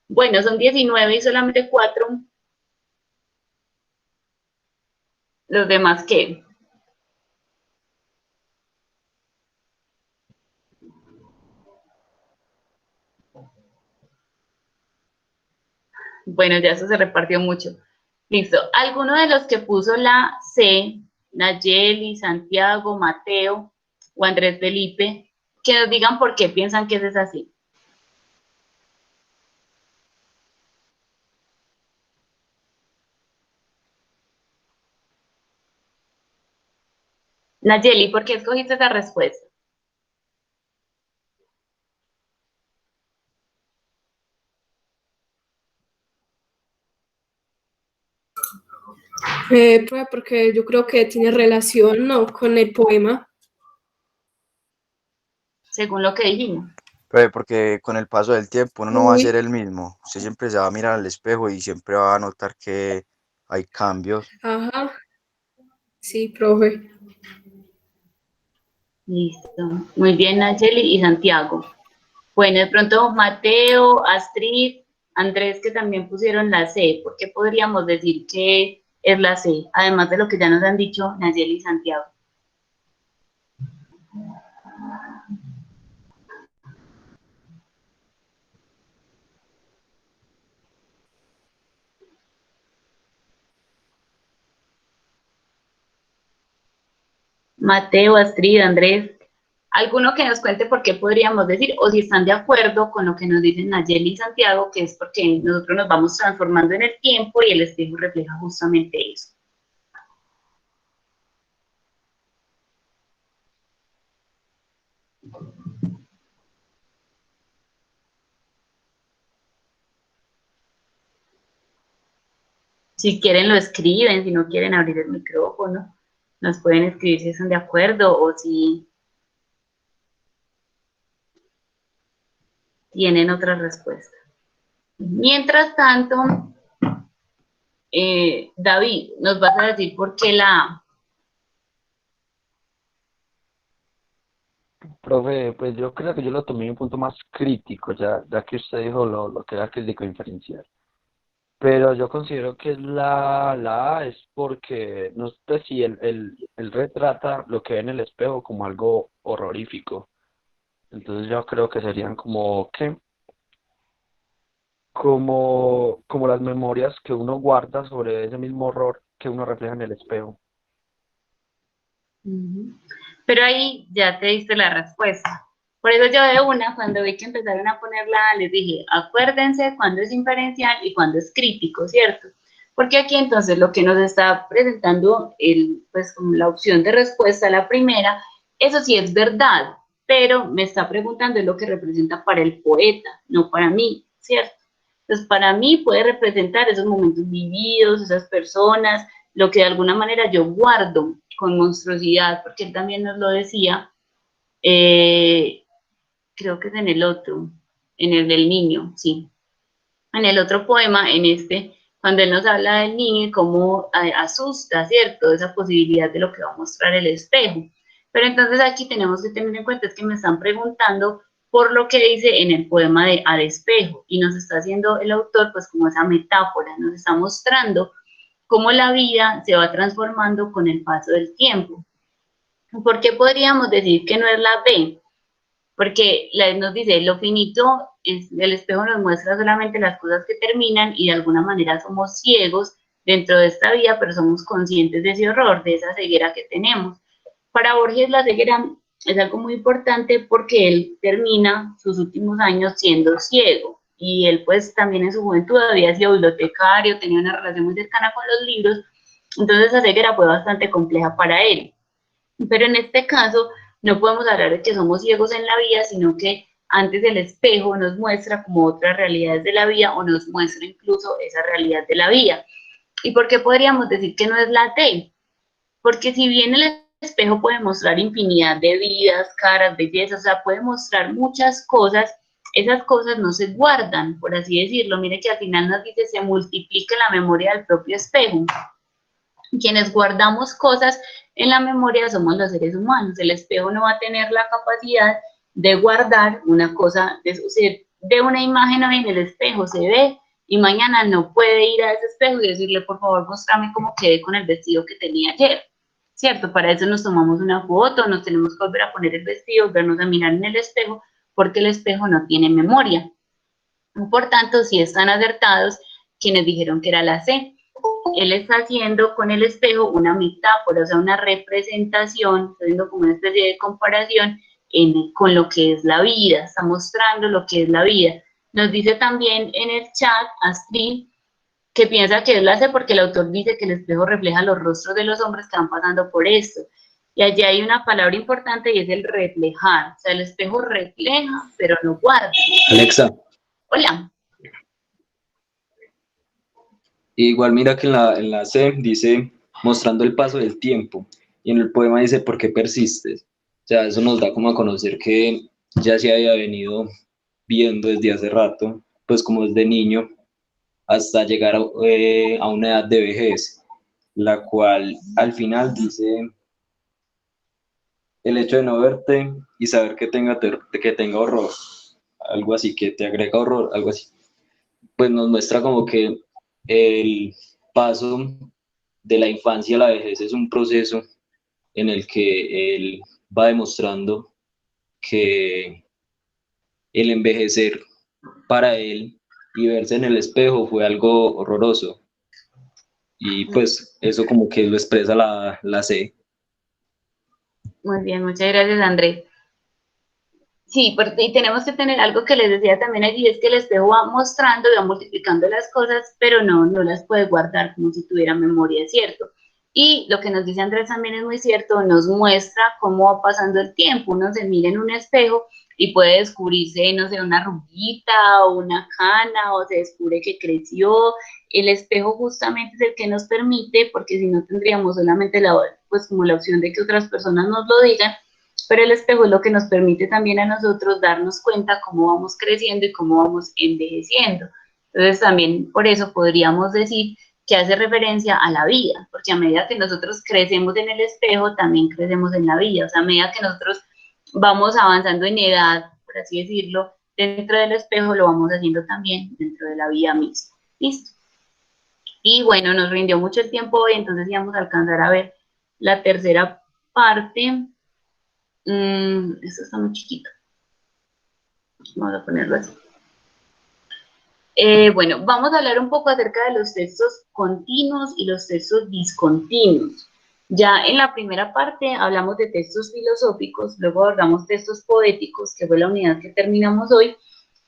Bueno, son 19 y solamente 4. Los demás, ¿qué? Bueno, ya eso se repartió mucho. Listo. ¿Alguno de los que puso la C, Nayeli, Santiago, Mateo o Andrés Felipe, que nos digan por qué piensan que es así? Nayeli, ¿por qué escogiste esa respuesta? Pues porque yo creo que tiene relación, ¿no?, con el poema. Según lo que dijimos. Porque con el paso del tiempo uno no va a ser el mismo. Usted siempre se va a mirar al espejo y siempre va a notar que hay cambios. Ajá. Sí, profe. Listo. Muy bien, Nayeli y Santiago. Bueno, de pronto Mateo, Astrid, Andrés, que también pusieron la C. ¿Por qué podríamos decir que es la C? Además de lo que ya nos han dicho Nayeli y Santiago. Mateo, Astrid, Andrés, alguno que nos cuente por qué podríamos decir, o si están de acuerdo con lo que nos dicen Nayeli y Santiago, que es porque nosotros nos vamos transformando en el tiempo y el espejo refleja justamente eso. Si quieren lo escriben, si no quieren abrir el micrófono, nos pueden escribir si están de acuerdo o si tienen otra respuesta. Mientras tanto, David, nos vas a decir por qué la A. Profe, pues yo creo que yo lo tomé un punto más crítico, ya que usted dijo lo que era crítico inferencial. Pero yo considero que la A es porque, no sé si él retrata lo que ve en el espejo como algo horrorífico. Entonces yo creo que serían como, ¿qué? Como las memorias que uno guarda sobre ese mismo horror que uno refleja en el espejo. Ujú. Pero ahí ya te diste la respuesta. Por eso yo de una, cuando vi que empezaron a ponerla, les dije, acuérdense cuándo es inferencial y cuándo es crítico, ¿cierto? Porque aquí entonces lo que nos está presentando, pues como la opción de respuesta a la primera, eso sí es verdad, pero me está preguntando es lo que representa para el poeta, no para mí, ¿cierto? Entonces para mí puede representar esos momentos vividos, esas personas, lo que de alguna manera yo guardo con monstruosidad, porque él también nos lo decía, eh, creo que es en el otro, en el del niño, sí, en el otro poema, en este, cuando él nos habla del niño y cómo asusta, ¿cierto? Esa posibilidad de lo que va a mostrar el espejo. Pero entonces aquí tenemos que tener en cuenta es que me están preguntando por lo que dice en el poema de Al espejo, y nos está haciendo el autor pues como esa metáfora, nos está mostrando cómo la vida se va transformando con el paso del tiempo. ¿Por qué podríamos decir que no es la B? Porque nos dice, lo finito, el espejo nos muestra solamente las cosas que terminan y de alguna manera somos ciegos dentro de esta vida, pero somos conscientes de ese horror, de esa ceguera que tenemos. Para Borges la ceguera es algo muy importante porque él termina sus últimos años siendo ciego y él pues también en su juventud había sido bibliotecario, tenía una relación muy cercana con los libros, entonces esa ceguera fue bastante compleja para él. Pero en este caso no podemos hablar de que somos ciegos en la vida, sino que antes el espejo nos muestra como otras realidades de la vida o nos muestra incluso esa realidad de la vida. ¿Y por qué podríamos decir que no es la T? Porque si bien el espejo puede mostrar infinidad de vidas, caras, bellezas, o sea, puede mostrar muchas cosas, esas cosas no se guardan, por así decirlo. Mire que al final nos dice se multiplica la memoria del propio espejo. Quienes guardamos cosas en la memoria somos los seres humanos. El espejo no va a tener la capacidad de guardar una cosa, de una imagen hoy en el espejo, se ve, y mañana no puede ir a ese espejo y decirle, por favor, muéstrame cómo quedé con el vestido que tenía ayer. ¿Cierto? Para eso nos tomamos una foto, nos tenemos que volver a poner el vestido, vernos a mirar en el espejo, porque el espejo no tiene memoria. Por tanto, si están acertados quienes dijeron que era la C. Él está haciendo con el espejo una metáfora, o sea, una representación, está haciendo como una especie de comparación con lo que es la vida, está mostrando lo que es la vida. Nos dice también en el chat Astrid que piensa que es la C porque el autor dice que el espejo refleja los rostros de los hombres que van pasando por esto. Y allí hay una palabra importante y es el reflejar. O sea, el espejo refleja, pero no guarda. Alexa, Hola. igual mira que en la C dice mostrando el paso del tiempo y en el poema dice ¿por qué persistes? O sea, eso nos da como a conocer que ya se había venido viendo desde hace rato, pues como desde niño, hasta llegar a una edad de vejez, la cual al final dice el hecho de no verte y saber que tenga horror, algo así, que te agrega horror, algo así, pues nos muestra como que el paso de la infancia a la vejez es un proceso en el que él va demostrando que el envejecer para él y verse en el espejo fue algo horroroso. Y pues eso como que lo expresa la C. Muy bien, muchas gracias, Andrés. Sí, y tenemos que tener algo que les decía también allí, es que el espejo va mostrando y va multiplicando las cosas, pero no las puede guardar como si tuviera memoria, ¿cierto? Y lo que nos dice Andrés también es muy cierto, nos muestra cómo va pasando el tiempo, uno se mira en un espejo y puede descubrirse, no sé, una arruguita o una cana, o se descubre que creció. El espejo justamente es el que nos permite, porque si no tendríamos solamente pues como la opción de que otras personas nos lo digan, pero el espejo es lo que nos permite también a nosotros darnos cuenta cómo vamos creciendo y cómo vamos envejeciendo. Entonces también por eso podríamos decir que hace referencia a la vida, porque a medida que nosotros crecemos en el espejo, también crecemos en la vida, o sea, a medida que nosotros vamos avanzando en edad, por así decirlo, dentro del espejo lo vamos haciendo también dentro de la vida misma. ¿Listo? Y bueno, nos rindió mucho el tiempo hoy, entonces íbamos a alcanzar a ver la tercera parte. Esto está muy chiquito. Vamos a ponerlo así. Bueno, vamos a hablar un poco acerca de los textos continuos y los textos discontinuos. Ya en la primera parte hablamos de textos filosóficos, luego abordamos textos poéticos, que fue la unidad que terminamos hoy,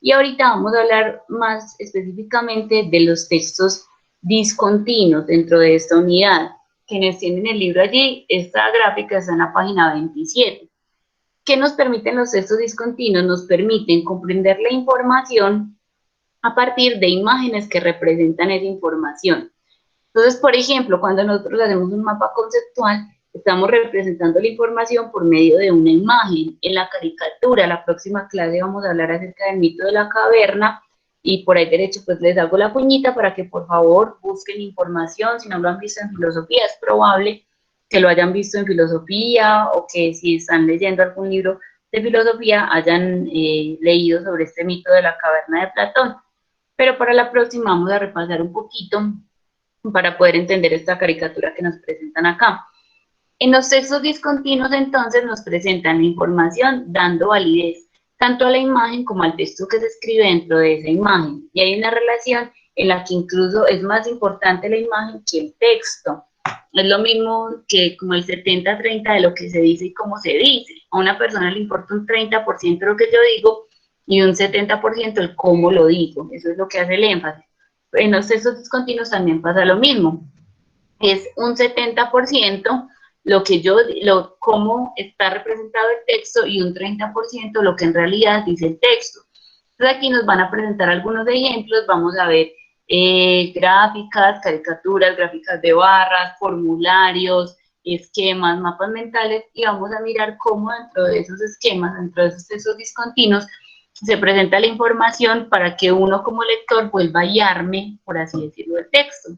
y ahorita vamos a hablar más específicamente de los textos discontinuos dentro de esta unidad. Quienes tienen el libro allí, esta gráfica está en la página 27. ¿Qué nos permiten los textos discontinuos? Nos permiten comprender la información a partir de imágenes que representan esa información. Entonces, por ejemplo, cuando nosotros hacemos un mapa conceptual, estamos representando la información por medio de una imagen. En la caricatura, la próxima clase vamos a hablar acerca del mito de la caverna, y por ahí derecho pues les hago la puñita para que por favor busquen información. Si no lo han visto en filosofía, es probable que lo hayan visto en filosofía, o que si están leyendo algún libro de filosofía hayan leído sobre este mito de la caverna de Platón. Pero para la próxima vamos a repasar un poquito para poder entender esta caricatura que nos presentan acá. En los textos discontinuos, entonces, nos presentan la información dando validez tanto a la imagen como al texto que se escribe dentro de esa imagen. Y hay una relación en la que incluso es más importante la imagen que el texto. Es lo mismo que como el 70-30 de lo que se dice y cómo se dice. A una persona le importa un 30% lo que yo digo y un 70% el cómo lo digo. Eso es lo que hace el énfasis. En los textos discontinuos también pasa lo mismo. Es un 70% lo que yo, cómo está representado el texto, y un 30% lo que en realidad dice el texto. Entonces aquí nos van a presentar algunos ejemplos, vamos a ver gráficas, caricaturas, gráficas de barras, formularios, esquemas, mapas mentales, y vamos a mirar cómo dentro de esos esquemas, dentro de esos textos discontinuos, se presenta la información para que uno como lector vuelva a guiarme, por así decirlo, el texto.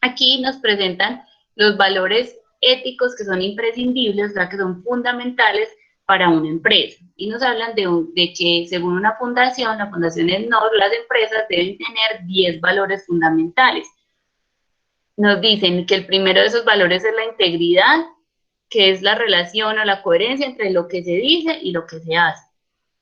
Aquí nos presentan los valores éticos que son imprescindibles, o sea, que son fundamentales para una empresa. Y nos hablan de que, según una fundación, la Fundación ESNOR, las empresas deben tener 10 valores fundamentales. Nos dicen que el primero de esos valores es la integridad, que es la relación o la coherencia entre lo que se dice y lo que se hace.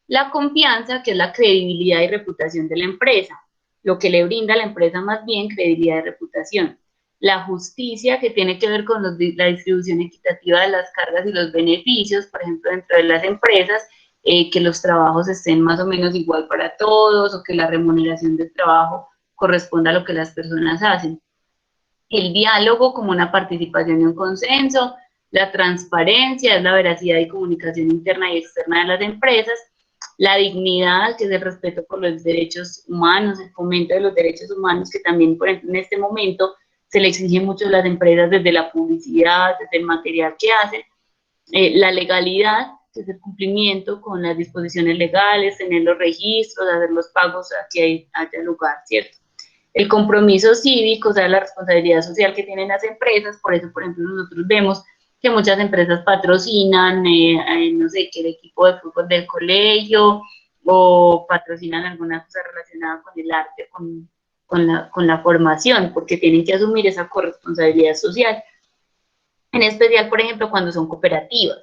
La confianza, que es la credibilidad y reputación de la empresa, lo que le brinda a la empresa más bien credibilidad y reputación. La justicia, que tiene que ver con la distribución equitativa de las cargas y los beneficios, por ejemplo, dentro de las empresas, que los trabajos estén más o menos igual para todos, o que la remuneración del trabajo corresponda a lo que las personas hacen. El diálogo como una participación y un consenso. La transparencia es la veracidad y comunicación interna y externa de las empresas. La dignidad, que es el respeto por los derechos humanos, el fomento de los derechos humanos, que también, por ejemplo, en este momento se le exige mucho a las empresas desde la publicidad, desde el material que hacen. La legalidad, que es el cumplimiento con las disposiciones legales, tener los registros, hacer los pagos a que haya lugar, ¿cierto? El compromiso cívico, o sea, la responsabilidad social que tienen las empresas. Por eso, por ejemplo, nosotros vemos que muchas empresas patrocinan, no sé, que el equipo de fútbol del colegio, o patrocinan alguna cosa relacionada con el arte, con la formación, porque tienen que asumir esa corresponsabilidad social. En especial, por ejemplo, cuando son cooperativas.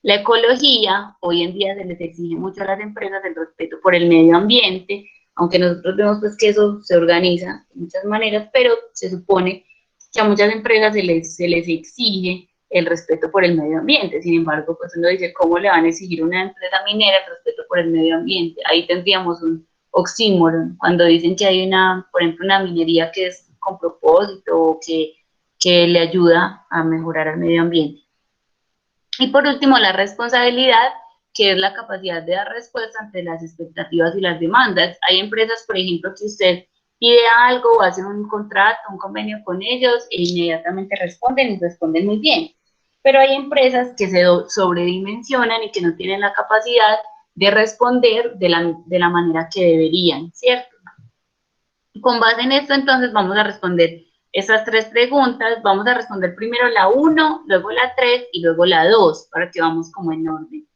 La ecología, hoy en día se les exige mucho a las empresas el respeto por el medio ambiente, aunque nosotros vemos pues que eso se organiza de muchas maneras, pero se supone que a muchas empresas se les exige el respeto por el medio ambiente. Sin embargo, pues uno dice, ¿cómo le van a exigir a una empresa minera el respeto por el medio ambiente? Ahí tendríamos un oxímoron, cuando dicen que hay una, por ejemplo, una minería que es con propósito, o que le ayuda a mejorar el medio ambiente. Y por último, la responsabilidad, que es la capacidad de dar respuesta ante las expectativas y las demandas. Hay empresas, por ejemplo, que usted pide algo o hace un contrato, un convenio con ellos, e inmediatamente responden, y responden muy bien. Pero hay empresas que se sobredimensionan y que no tienen la capacidad de responder de la manera que deberían, ¿cierto? Con base en esto, entonces, vamos a responder esas tres preguntas. Vamos a responder primero la 1, luego la 3 y luego la 2, para que vamos como en orden.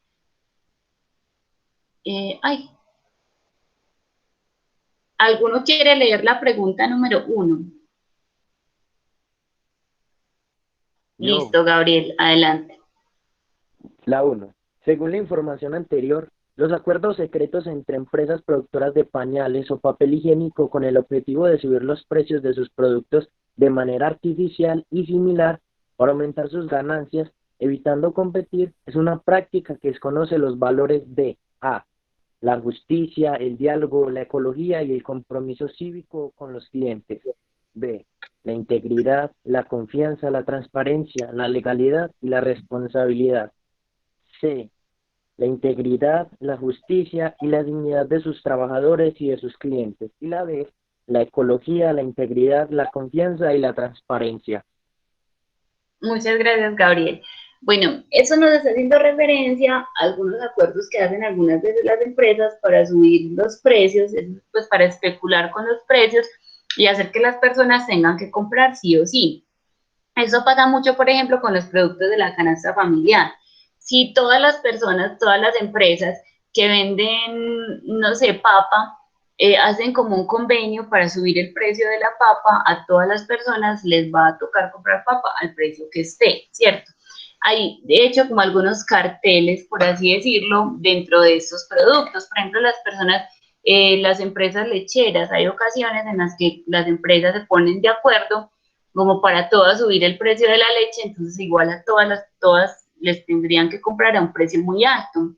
¿Alguno quiere leer la pregunta número 1? Yo, Listo, Gabriel, adelante. la 1. Según la información anterior, Los acuerdos secretos entre empresas productoras de pañales o papel higiénico con el objetivo de subir los precios de sus productos de manera artificial y similar para aumentar sus ganancias, evitando competir, es una práctica que desconoce los valores de A, la justicia, el diálogo, la ecología y el compromiso cívico con los clientes. B, la integridad, la confianza, la transparencia, la legalidad y la responsabilidad. C, la integridad, la justicia y la dignidad de sus trabajadores y de sus clientes. Y la D, la ecología, la integridad, la confianza y la transparencia. Muchas gracias, Gabriel. Bueno, eso nos está haciendo referencia a algunos acuerdos que hacen algunas veces las empresas para subir los precios, pues para especular con los precios y hacer que las personas tengan que comprar sí o sí. Eso pasa mucho, por ejemplo, con los productos de la canasta familiar. Si todas las personas, todas las empresas que venden, no sé, papa, hacen como un convenio para subir el precio de la papa, a todas las personas les va a tocar comprar papa al precio que esté, ¿cierto? Hay, de hecho, como algunos carteles, por así decirlo, dentro de estos productos. Por ejemplo, las personas, las empresas lecheras, hay ocasiones en las que las empresas se ponen de acuerdo como para todas subir el precio de la leche, entonces igual a todas les tendrían que comprar a un precio muy alto.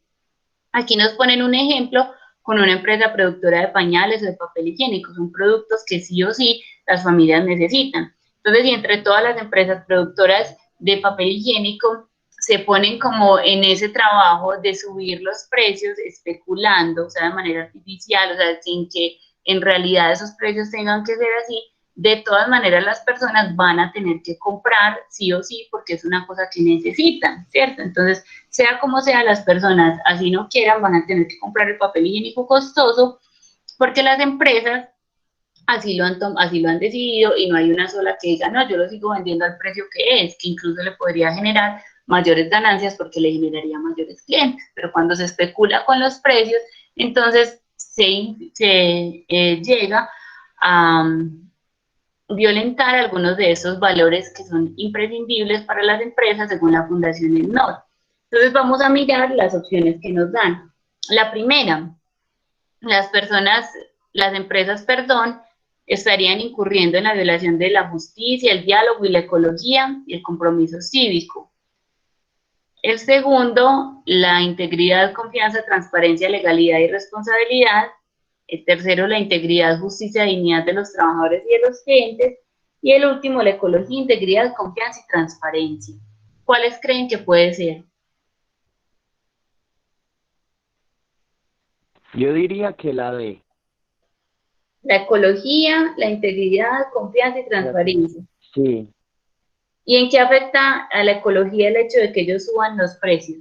Aquí nos ponen un ejemplo con una empresa productora de pañales o de papel higiénico, son productos que sí o sí las familias necesitan. Entonces, si entre todas las empresas productoras de papel higiénico se ponen como en ese trabajo de subir los precios especulando, o sea, de manera artificial, o sea, sin que en realidad esos precios tengan que ser así, de todas maneras las personas van a tener que comprar sí o sí porque es una cosa que necesitan, ¿cierto? Entonces, sea como sea, las personas, así no quieran, van a tener que comprar el papel higiénico costoso porque las empresas así lo han decidido y no hay una sola que diga, no, yo lo sigo vendiendo al precio que es, que incluso le podría generar mayores ganancias porque le generaría mayores clientes. Pero cuando se especula con los precios, entonces se llega a violentar algunos de esos valores que son imprescindibles para las empresas según la Fundación ENNOR. Entonces vamos a mirar las opciones que nos dan. La primera, las empresas, perdón, estarían incurriendo en la violación de la justicia, el diálogo y la ecología y el compromiso cívico. El segundo, la integridad, confianza, transparencia, legalidad y responsabilidad. El tercero, la integridad, justicia, dignidad de los trabajadores y de los clientes. Y el último, la ecología, integridad, confianza y transparencia. ¿Cuáles creen que puede ser? Yo diría que la D. La ecología, la integridad, confianza y transparencia. Sí. ¿Y en qué afecta a la ecología el hecho de que ellos suban los precios?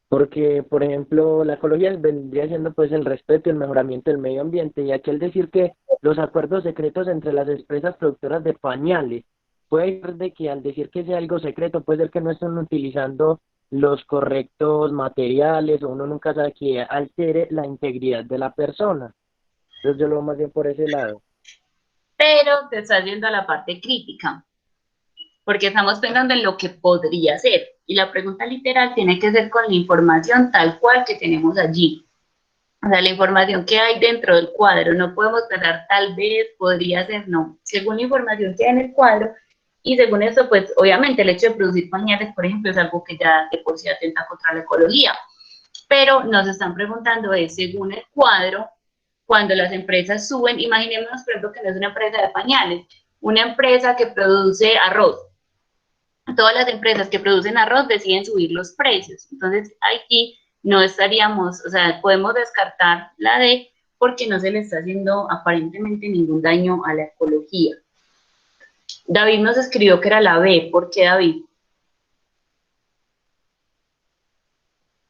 Porque, por ejemplo, la ecología vendría siendo pues el respeto y el mejoramiento del medio ambiente, y aquí al decir que los acuerdos secretos entre las empresas productoras de pañales, puede ser de que al decir que sea algo secreto, puede ser que no estén utilizando los correctos materiales, o uno nunca sabe que altere la integridad de la persona. Entonces yo lo veo más bien por ese lado. Pero te estás yendo a la parte crítica, porque estamos pensando en lo que podría ser. Y la pregunta literal tiene que ser con la información tal cual que tenemos allí. O sea, la información que hay dentro del cuadro. No podemos pensar tal vez, podría ser, no. Según la información que hay en el cuadro, y según eso, pues obviamente el hecho de producir pañales, por ejemplo, es algo que ya de por sí atenta contra la ecología. Pero nos están preguntando es, según el cuadro, cuando las empresas suben, imaginémonos, por ejemplo, que no es una empresa de pañales, una empresa que produce arroz. Todas las empresas que producen arroz deciden subir los precios. Entonces, aquí no estaríamos, o sea, podemos descartar la D porque no se le está haciendo aparentemente ningún daño a la ecología. David nos escribió que era la B. ¿Por qué, David?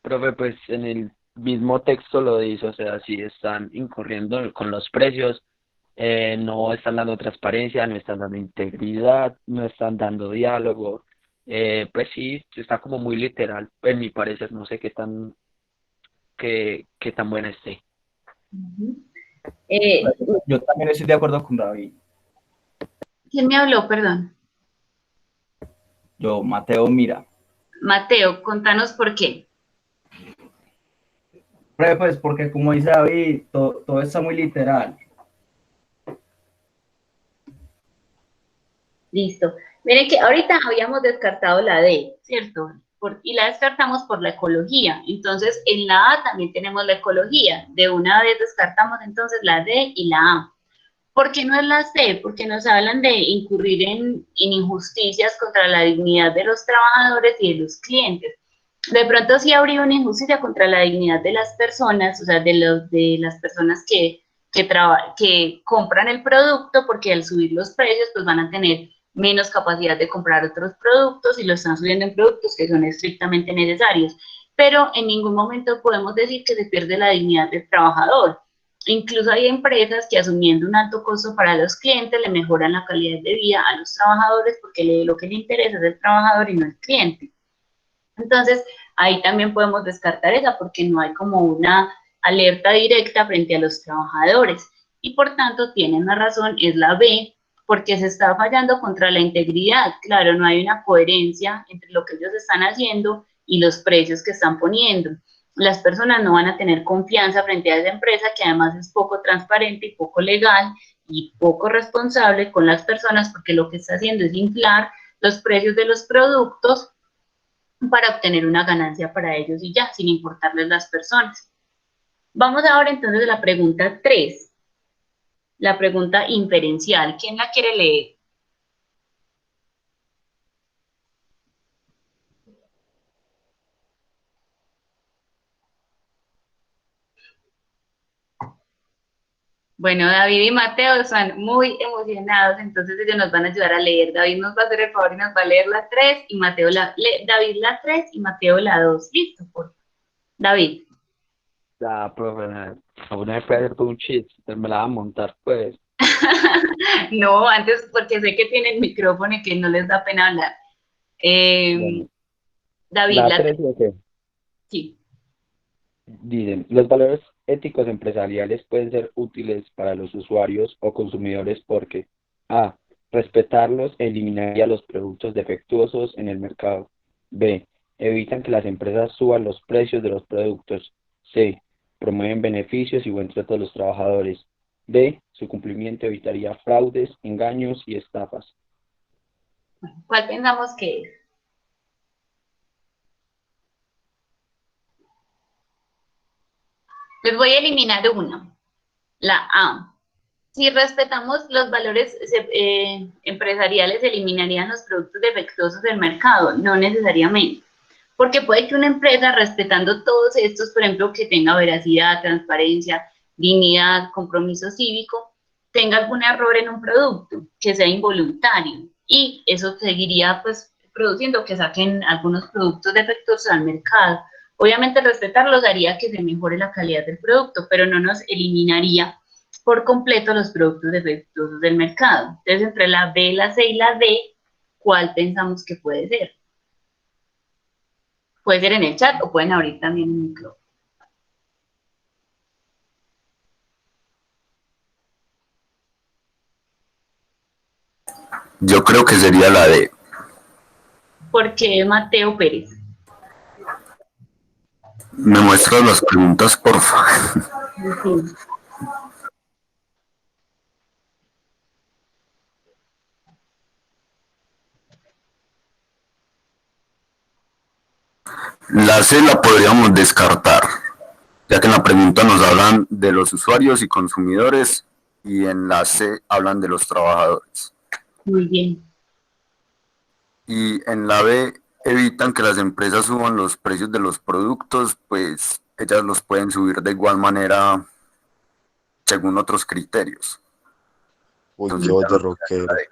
Profe, pues en el mismo texto lo dice, o sea, si están incurriendo con los precios, no están dando transparencia, no están dando integridad, no están dando diálogo, pues sí, está como muy literal, en mi parecer, no sé qué tan buena esté. Yo también estoy de acuerdo con David. ¿Quién me habló? Perdón. Yo, Mateo, mira. Mateo, contanos por qué. Profe, pues porque como dice David, todo está muy literal. Listo. Miren que ahorita habíamos descartado la D, ¿cierto? Y la descartamos por la ecología. Entonces, en la A también tenemos la ecología. De una vez descartamos entonces la D y la A. ¿Por qué no es la C? Porque nos hablan de incurrir en injusticias contra la dignidad de los trabajadores y de los clientes. De pronto sí habría una injusticia contra la dignidad de las personas, o sea, de las personas que compran el producto, porque al subir los precios, pues van a tener menos capacidad de comprar otros productos y lo están subiendo en productos que son estrictamente necesarios. Pero en ningún momento podemos decir que se pierde la dignidad del trabajador. Incluso hay empresas que asumiendo un alto costo para los clientes le mejoran la calidad de vida a los trabajadores porque lo que le interesa es el trabajador y no el cliente. Entonces, ahí también podemos descartar esa porque no hay como una alerta directa frente a los trabajadores. Y por tanto, tienen la razón, es la B, porque se está fallando contra la integridad. Claro, no hay una coherencia entre lo que ellos están haciendo y los precios que están poniendo. Las personas no van a tener confianza frente a esa empresa que además es poco transparente y poco legal y poco responsable con las personas porque lo que está haciendo es inflar los precios de los productos para obtener una ganancia para ellos y ya, sin importarles las personas. Vamos ahora entonces a la pregunta 3, la pregunta inferencial. ¿Quién la quiere leer? Bueno, David y Mateo están muy emocionados, entonces ellos nos van a ayudar a leer. David nos va a hacer el favor y nos va a leer la 3 y Mateo David la 3 y Mateo la 2. Listo, por favor. David. Ya, profe, aún me puede hacer todo un chiste, me la va a montar, pues. No, antes porque sé que tienen micrófono y que no les da pena hablar. Bueno, David, la la 3 o qué. sí. Dicen, los valores éticos empresariales pueden ser útiles para los usuarios o consumidores porque A. Respetarlos eliminaría los productos defectuosos en el mercado. B. Evitan que las empresas suban los precios de los productos. C. Promueven beneficios y buen trato de los trabajadores. D. Su cumplimiento evitaría fraudes, engaños y estafas. ¿Cuál pensamos que es? Les voy a eliminar una, la A. Si respetamos los valores empresariales, eliminarían los productos defectuosos del mercado, no necesariamente. Porque puede que una empresa, respetando todos estos, por ejemplo, que tenga veracidad, transparencia, dignidad, compromiso cívico, tenga algún error en un producto que sea involuntario y eso seguiría pues produciendo que saquen algunos productos defectuosos al mercado. Obviamente respetarlos haría que se mejore la calidad del producto, pero no nos eliminaría por completo los productos defectuosos del mercado. Entonces, entre la B, la C y la D, ¿cuál pensamos que puede ser? Puede ser en el chat o pueden abrir también el micrófono. Yo creo que sería la D. ¿Por qué Mateo Pérez? Me muestras las preguntas, porfa. Sí. La C la podríamos descartar, ya que en la pregunta nos hablan de los usuarios y consumidores y en la C hablan de los trabajadores. Muy bien. Y en la B evitan que las empresas suban los precios de los productos, pues ellas los pueden subir de igual manera según otros criterios. Uy, Entonces, qué voz ya de nos rockero. queda la D.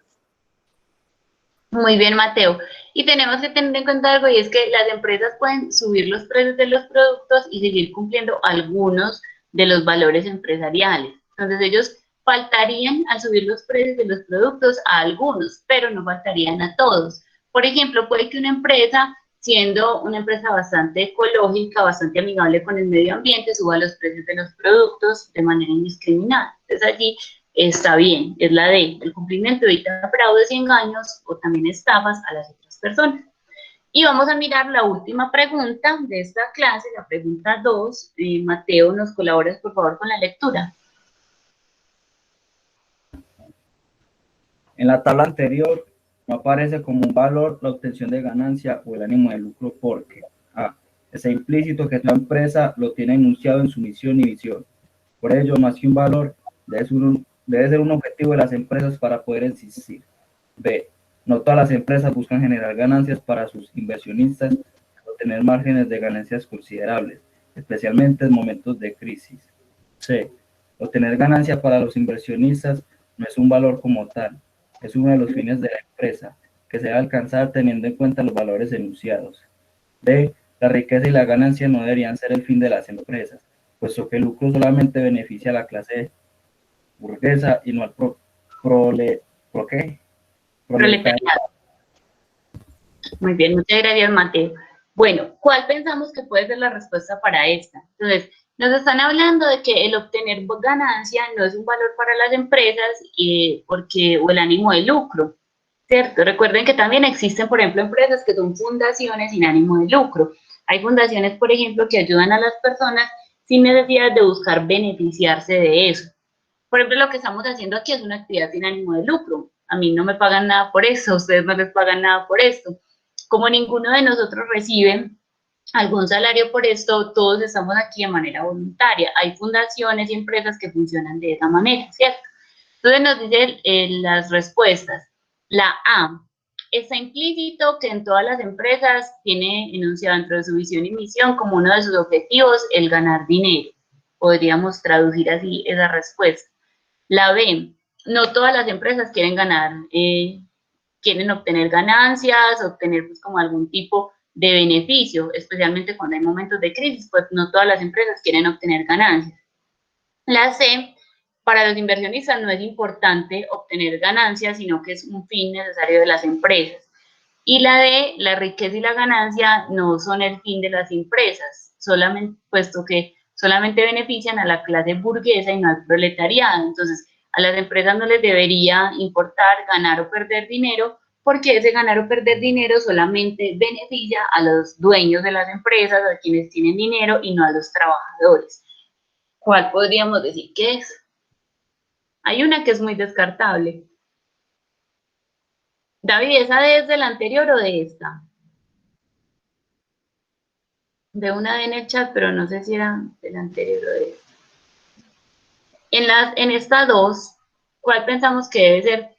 Muy bien, Mateo. Y tenemos que tener en cuenta algo y es que las empresas pueden subir los precios de los productos y seguir cumpliendo algunos de los valores empresariales. Entonces ellos faltarían al subir los precios de los productos a algunos, pero no faltarían a todos. Por ejemplo, puede que una empresa, siendo una empresa bastante ecológica, bastante amigable con el medio ambiente, suba los precios de los productos de manera indiscriminada. Entonces allí está bien, es la D. El cumplimiento evita fraudes y engaños o también estafas a las otras personas. Y vamos a mirar la última pregunta de esta clase, la pregunta 2. Mateo, ¿nos colaboras por favor con la lectura? En la tabla anterior no aparece como un valor la obtención de ganancia o el ánimo de lucro porque A. Está implícito que la empresa lo tiene enunciado en su misión y visión. Por ello, más que un valor, debe ser un objetivo de las empresas para poder existir. B. No todas las empresas buscan generar ganancias para sus inversionistas o tener márgenes de ganancias considerables, especialmente en momentos de crisis. C. Obtener ganancia para los inversionistas no es un valor como tal, es uno de los fines de la empresa, que se debe alcanzar teniendo en cuenta los valores enunciados. D. La riqueza y la ganancia no deberían ser el fin de las empresas, puesto que el lucro solamente beneficia a la clase burguesa y no al Proletariado. Muy bien, muchas gracias, Mateo. Bueno, ¿cuál pensamos que puede ser la respuesta para esta? Entonces, nos están hablando de que el obtener ganancia no es un valor para las empresas o el ánimo de lucro, ¿cierto? Recuerden que también existen, por ejemplo, empresas que son fundaciones sin ánimo de lucro. Hay fundaciones, por ejemplo, que ayudan a las personas sin necesidad de buscar beneficiarse de eso. Por ejemplo, lo que estamos haciendo aquí es una actividad sin ánimo de lucro. A mí no me pagan nada por eso, a ustedes no les pagan nada por esto. Como ninguno de nosotros recibe algún salario por esto, todos estamos aquí de manera voluntaria. Hay fundaciones y empresas que funcionan de esa manera, ¿cierto? Entonces nos dicen las respuestas. La A, está implícito que en todas las empresas tiene enunciado dentro de su visión y misión como uno de sus objetivos el ganar dinero. Podríamos traducir así esa respuesta. La B, no todas las empresas quieren quieren obtener ganancias, obtener pues como algún tipo de beneficio, especialmente cuando hay momentos de crisis, pues no todas las empresas quieren obtener ganancias. La C, para los inversionistas no es importante obtener ganancias, sino que es un fin necesario de las empresas. Y la D, la riqueza y la ganancia no son el fin de las empresas, puesto que solamente benefician a la clase burguesa y no al proletariado. Entonces, a las empresas no les debería importar ganar o perder dinero, porque ese ganar o perder dinero solamente beneficia a los dueños de las empresas, a quienes tienen dinero y no a los trabajadores. ¿Cuál podríamos decir que es? Hay una que es muy descartable. David, ¿esa es de la anterior o de esta? De una D en el chat, pero no sé si era de la anterior o de esta. En esta 2, ¿cuál pensamos que debe ser?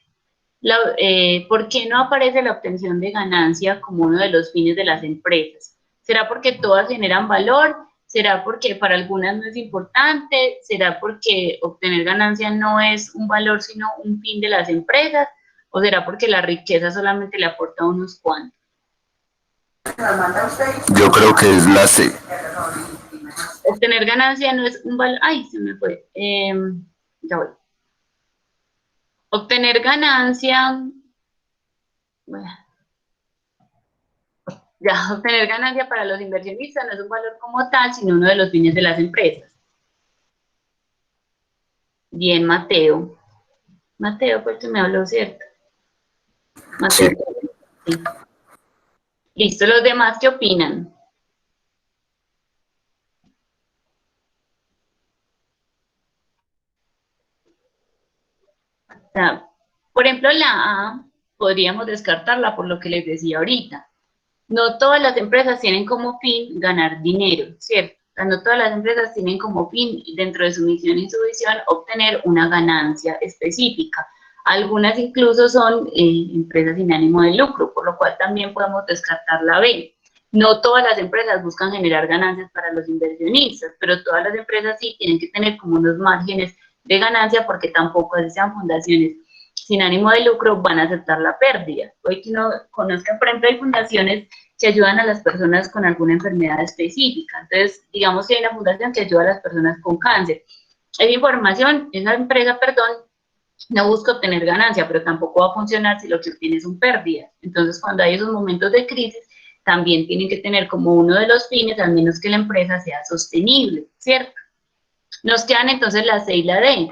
¿Por qué no aparece la obtención de ganancia como uno de los fines de las empresas? ¿Será porque todas generan valor? ¿Será porque para algunas no es importante? ¿Será porque obtener ganancia no es un valor sino un fin de las empresas? ¿O será porque la riqueza solamente le aporta a unos cuantos? Yo creo que es la C. Obtener ganancia no es un valor. Ay, se me fue. Ya voy. Obtener ganancia. Bueno, ya, obtener ganancia para los inversionistas no es un valor como tal, sino uno de los fines de las empresas. Bien, Mateo. Mateo fue el que me habló, ¿cierto? Mateo. Sí. Listo, ¿los demás qué opinan? O sea, por ejemplo, la A podríamos descartarla por lo que les decía ahorita. No todas las empresas tienen como fin ganar dinero, ¿cierto? O sea, no todas las empresas tienen como fin, dentro de su misión y su visión, obtener una ganancia específica. Algunas incluso son empresas sin ánimo de lucro, por lo cual también podemos descartar la B. No todas las empresas buscan generar ganancias para los inversionistas, pero todas las empresas sí tienen que tener como unos márgenes de ganancia, porque tampoco así sean fundaciones sin ánimo de lucro van a aceptar la pérdida. Hoy que no conozcan, por ejemplo, hay fundaciones que ayudan a las personas con alguna enfermedad específica. Entonces, digamos que hay una fundación que ayuda a las personas con cáncer. Esa empresa, no busca obtener ganancia, pero tampoco va a funcionar si lo que obtiene son pérdidas. Entonces, cuando hay esos momentos de crisis, también tienen que tener como uno de los fines, al menos que la empresa sea sostenible, ¿cierto? Nos quedan entonces la C y la D.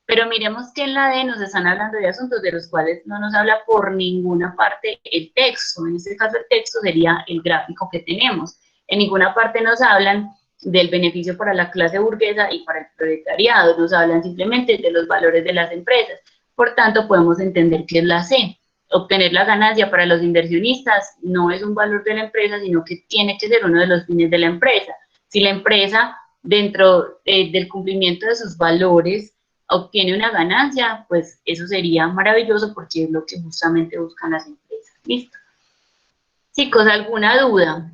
Pero miremos que en la D nos están hablando de asuntos de los cuales no nos habla por ninguna parte el texto. En este caso el texto sería el gráfico que tenemos. En ninguna parte nos hablan del beneficio para la clase burguesa y para el proletariado. Nos hablan simplemente de los valores de las empresas. Por tanto, podemos entender que es la C. Obtener la ganancia para los inversionistas no es un valor de la empresa, sino que tiene que ser uno de los fines de la empresa. Si la empresa, dentro del cumplimiento de sus valores, obtiene una ganancia, pues eso sería maravilloso porque es lo que justamente buscan las empresas. ¿Listo? Chicos, ¿alguna duda?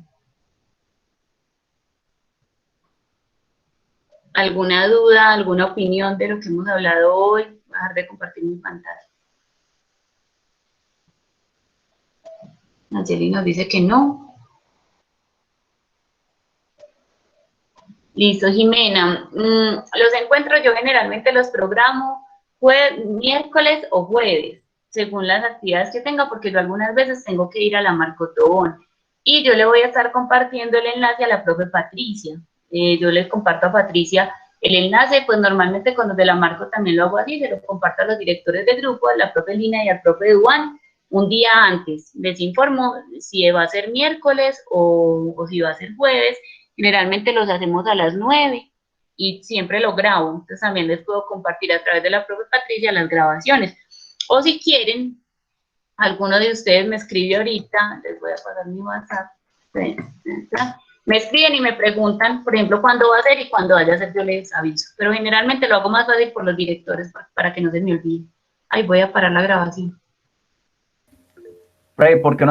¿Alguna duda, alguna opinión de lo que hemos hablado hoy? Voy a dejar de compartir mi pantalla. Nayeli nos dice que no. Listo, Jimena. Los encuentros yo generalmente los programo miércoles o jueves, según las actividades que tenga, porque yo algunas veces tengo que ir a la Marco Tobón. Y yo le voy a estar compartiendo el enlace a la profe Patricia. Yo les comparto a Patricia el enlace, pues normalmente con los de la Marco también lo hago así, se lo comparto a los directores del grupo, a la profe Lina y al profe Duan, un día antes. Les informo si va a ser miércoles o si va a ser jueves. Generalmente los hacemos a las 9 y siempre lo grabo, entonces también les puedo compartir a través de la profe Patricia las grabaciones. O si quieren, alguno de ustedes me escribe ahorita, les voy a pasar mi WhatsApp, me escriben y me preguntan, por ejemplo, cuándo va a ser y cuándo vaya a ser, yo les aviso. Pero generalmente lo hago más fácil por los directores para que no se me olvide. Ahí voy a parar la grabación. Freddy, ¿por qué no